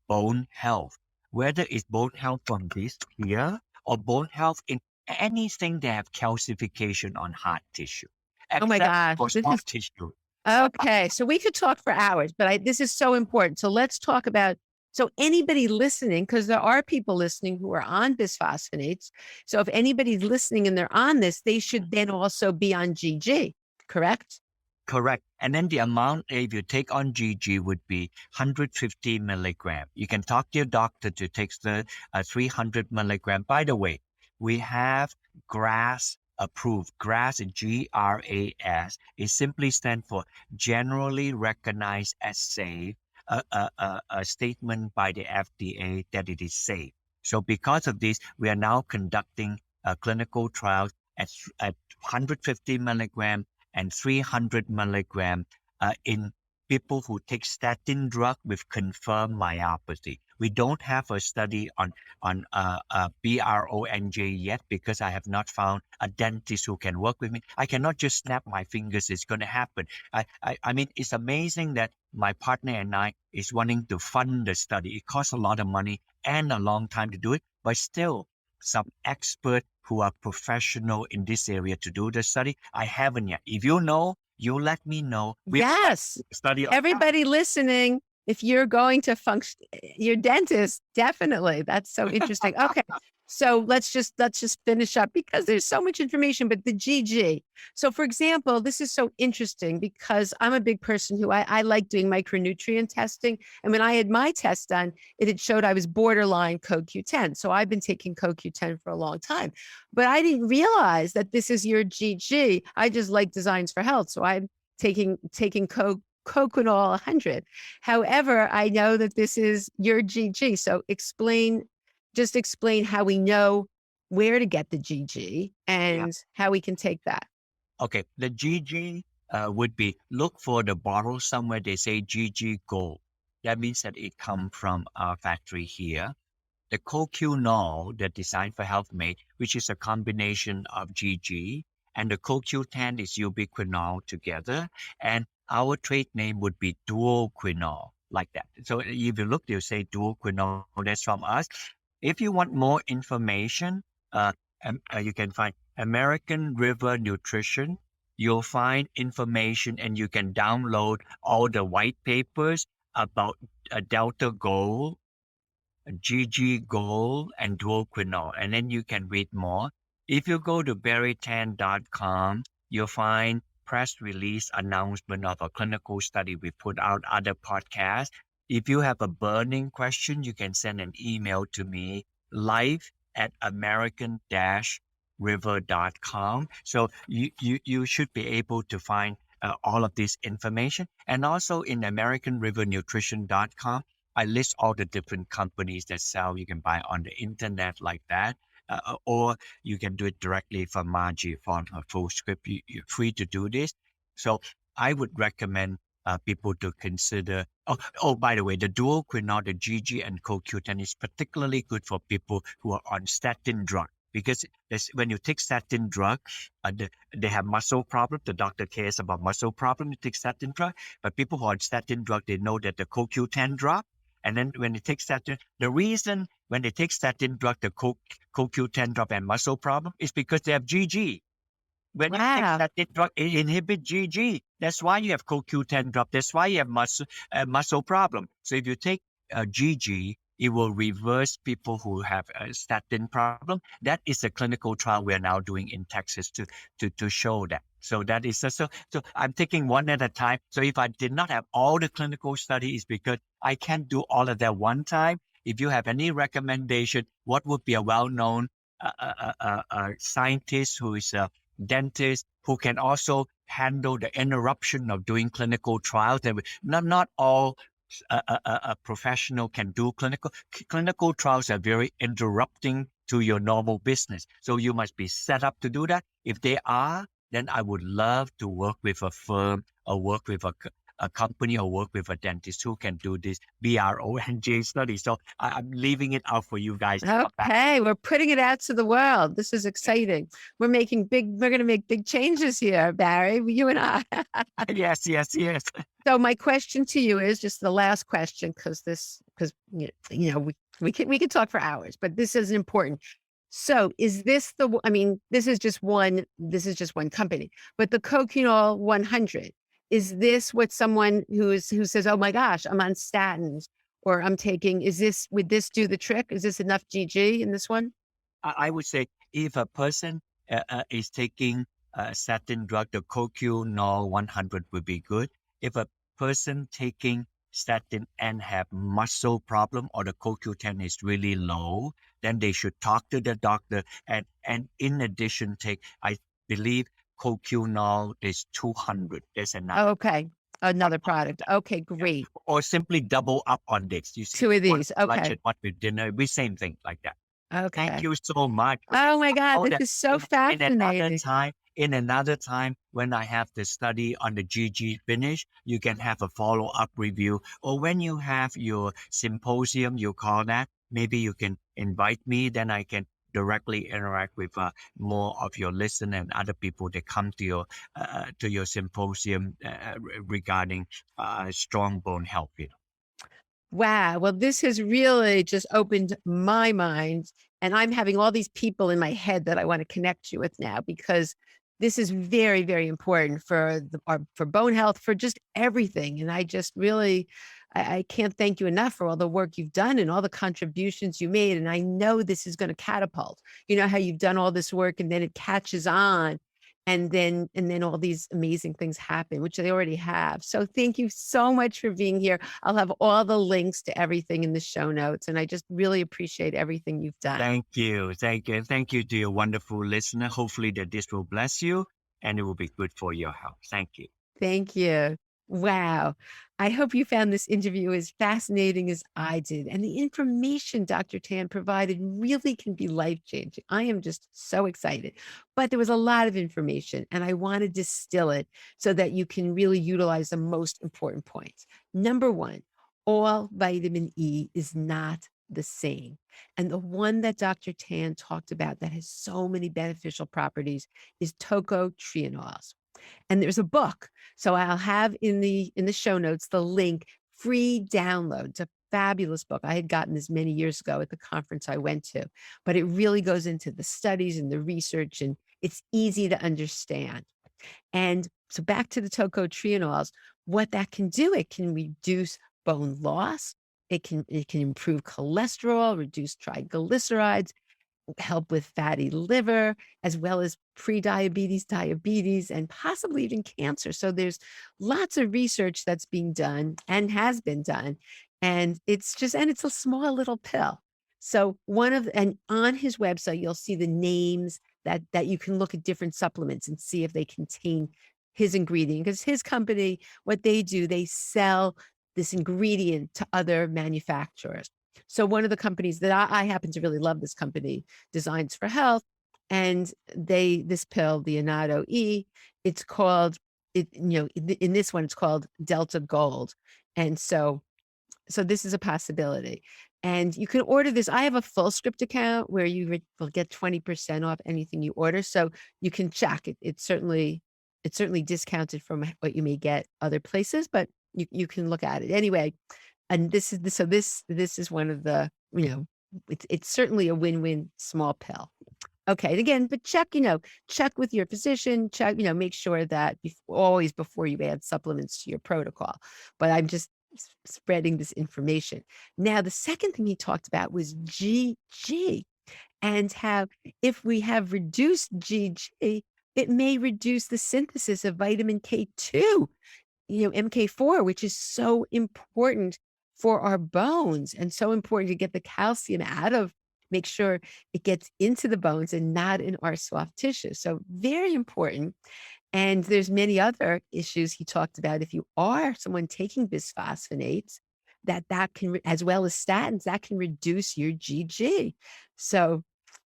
bone health, whether it's bone health from this here or bone health in anything that have calcification on hard tissue, Oh my except gosh, for this is soft tissue. okay. So we could talk for hours, but this is so important. So let's talk about. So anybody listening, because there are people listening who are on bisphosphonates. So if anybody's listening and they're on this, they should then also be on GG, correct? Correct. And then the amount, if you take on GG, would be 150 milligram. You can talk to your doctor to take the 300 milligram. By the way, we have GRAS approved. GRAS, GRAS, it simply stands for Generally Recognized as Safe, a statement by the FDA that it is safe. So because of this, we are now conducting clinical trials at 150 milligram and 300 milligram in people who take statin drug with confirmed myopathy. We don't have a study on BRONJ yet because I have not found a dentist who can work with me. I cannot just snap my fingers. It's going to happen. I mean, it's amazing that my partner and I is wanting to fund the study. It costs a lot of money and a long time to do it, but still, some expert who are professional in this area to do the study. I haven't yet. If you know, you let me know. We Yes. study. Everybody listening, if you're going to function, your dentist, definitely. That's so interesting. Okay. So let's just finish up because there's so much information, but the GG. So for example, this is so interesting because I'm a big person who I like doing micronutrient testing. And when I had my test done, it had showed I was borderline CoQ10. So I've been taking CoQ10 for a long time, but I didn't realize that this is your GG. I just like Designs for Health. So I'm taking Coconol 100. However, I know that this is your GG. So just explain how we know where to get the GG Yeah. and how we can take that. Okay. The GG would be look for the bottle somewhere. They say GG Gold. That means that it come from our factory here. The CoQ-nol that Design for Health made, which is a combination of GG and the CoQ10 is ubiquinol together. And our trade name would be duoquinol, like that. So if you look, they'll say duoquinol. That's from us. If you want more information, you can find American River Nutrition. You'll find information and you can download all the white papers about Delta Gold, GG Gold, and duoquinol, and then you can read more. If you go to barrietan.com, you'll find press release announcement of a clinical study. We put out other podcasts. If you have a burning question, you can send an email to me, live@american-river.com. So you should be able to find all of this information. And also in americanrivernutrition.com, I list all the different companies that sell. You can buy on the internet like that, or you can do it directly from Margie from her full script. You're free to do this. So I would recommend people to consider. By the way, the duoquinol, the GG, and CoQ10 is particularly good for people who are on statin drug because when you take statin drug, they have muscle problem. The doctor cares about muscle problem. You take statin drug, but people who are on statin drug, they know that the CoQ10 drop. And then when they take statin, the reason when they take statin drug, the CoQ10 drop and muscle problem is because they have GG. When you take Wow. statin drug, it inhibit GG. That's why you have CoQ10 drop. That's why you have muscle problem. So if you take GG, it will reverse people who have a statin problem. That is a clinical trial we are now doing in Texas to show that. So that is so I'm taking one at a time. So if I did not have all the clinical studies, because I can't do all of that one time. If you have any recommendation, what would be a well-known scientist who is a dentist who can also handle the interruption of doing clinical trials? And not all a professional can do clinical trials are very interrupting to your normal business. So you must be set up to do that. If they are, then I would love to work with a firm or work with a company or work with a dentist who can do this BRONJ study. So I'm leaving it out for you guys to come back. Okay, we're putting it out to the world. This is exciting. We're going to make big changes here, Barrie, you and I. Yes, yes, yes. So my question to you is just the last question, because we can talk for hours, but this is important. So is this I mean, this is just one company, but the Coquinol 100, is this what someone who says, oh my gosh, I'm on statins or would this do the trick? Is this enough GG in this one? I would say if a person is taking a statin drug, the CoQ-nol 100 would be good. If a person taking statin and have muscle problem or the CoQ10 is really low, then they should talk to the doctor. And in addition, I believe CoQ-nol is 200. There's another. Okay. Another product. Okay, Yeah. great. Or simply double up on this. You see, Two of one these. for lunch Okay. and one with dinner. We same thing like that. Thank Okay. you so much. Oh my God, Oh, this that is so in fascinating. another time, when I have the study on the GG finished, you can have a follow-up review. Or when you have your symposium, you call that, maybe you can invite me, then I can directly interact with more of your listeners and other people that come to your symposium regarding strong bone health. Wow. Well, this has really just opened my mind. And I'm having all these people in my head that I want to connect you with now because this is very, very important for bone health, for just everything. And I just really, I can't thank you enough for all the work you've done and all the contributions you made. And I know this is going to catapult. You know how you've done all this work and then it catches on and then all these amazing things happen, which they already have. So thank you so much for being here. I'll have all the links to everything in the show notes. And I just really appreciate everything you've done. Thank you. Thank you. Thank you to your wonderful listener. Hopefully that this will bless you and it will be good for your health. Thank you. Thank you. Wow. I hope you found this interview as fascinating as I did. And the information Dr. Tan provided really can be life changing. I am just so excited. But there was a lot of information, and I want to distill it so that you can really utilize the most important points. Number one, all vitamin E is not the same. And the one that Dr. Tan talked about that has so many beneficial properties is tocotrienols. And there's a book. So I'll have in the show notes the link, free download. It's a fabulous book. I had gotten this many years ago at the conference I went to, but it really goes into the studies and the research, and it's easy to understand. And so back to the tocotrienols, what that can do, it can reduce bone loss. It can improve cholesterol, reduce triglycerides, help with fatty liver, as well as prediabetes, diabetes, and possibly even cancer. So there's lots of research that's being done and has been done. And it's a small little pill. So and on his website, you'll see the names that you can look at different supplements and see if they contain his ingredient. Because his company, what they do, they sell this ingredient to other manufacturers. So one of the companies that I happen to really love, this company, Designs for Health, and this pill, the annatto E, it's called in this one it's called Delta Gold, and so this is a possibility. And you can order this. I have a full script account where you will get 20% off anything you order. So you can check it. It's certainly discounted from what you may get other places, but you can look at it anyway. And this is one of it's certainly a win-win small pill. Okay, and again, but check with your physician, make sure that always before you add supplements to your protocol. But I'm just spreading this information. Now, the second thing he talked about was GG, and how if we have reduced GG, it may reduce the synthesis of vitamin K2, MK4, which is so important for our bones and so important to get the calcium make sure it gets into the bones and not in our soft tissue. So very important. And there's many other issues he talked about. If you are someone taking bisphosphonates, that can, as well as statins, that can reduce your GG. So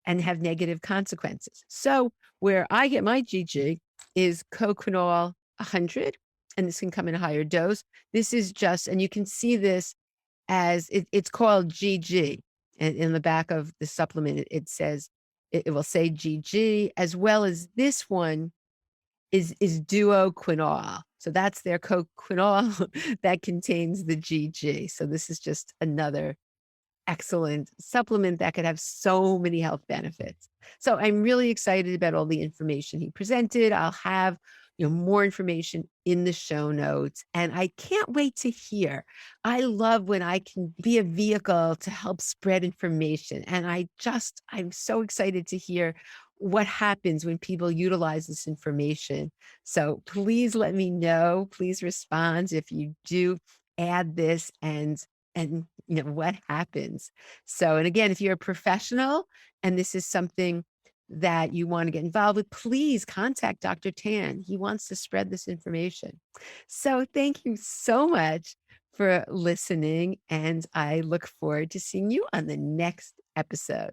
and have negative consequences. So where I get my GG is coquinol 100, and this can come in a higher dose. This is just, and you can see this as it's called GG. And in the back of the supplement, it says, it will say GG, as well as this one is duoquinol. So that's their coquinol that contains the GG. So this is just another excellent supplement that could have so many health benefits. So I'm really excited about all the information he presented. I'll have, more information in the show notes, and I can't wait to hear. I love when I can be a vehicle to help spread information, and I'm so excited to hear what happens when people utilize this information. So please let me know. Please respond if you do add this, and what happens. So, and again, if you're a professional and this is something that you want to get involved with, please contact Dr. Tan. He wants to spread this information. So thank you so much for listening, and I look forward to seeing you on the next episode.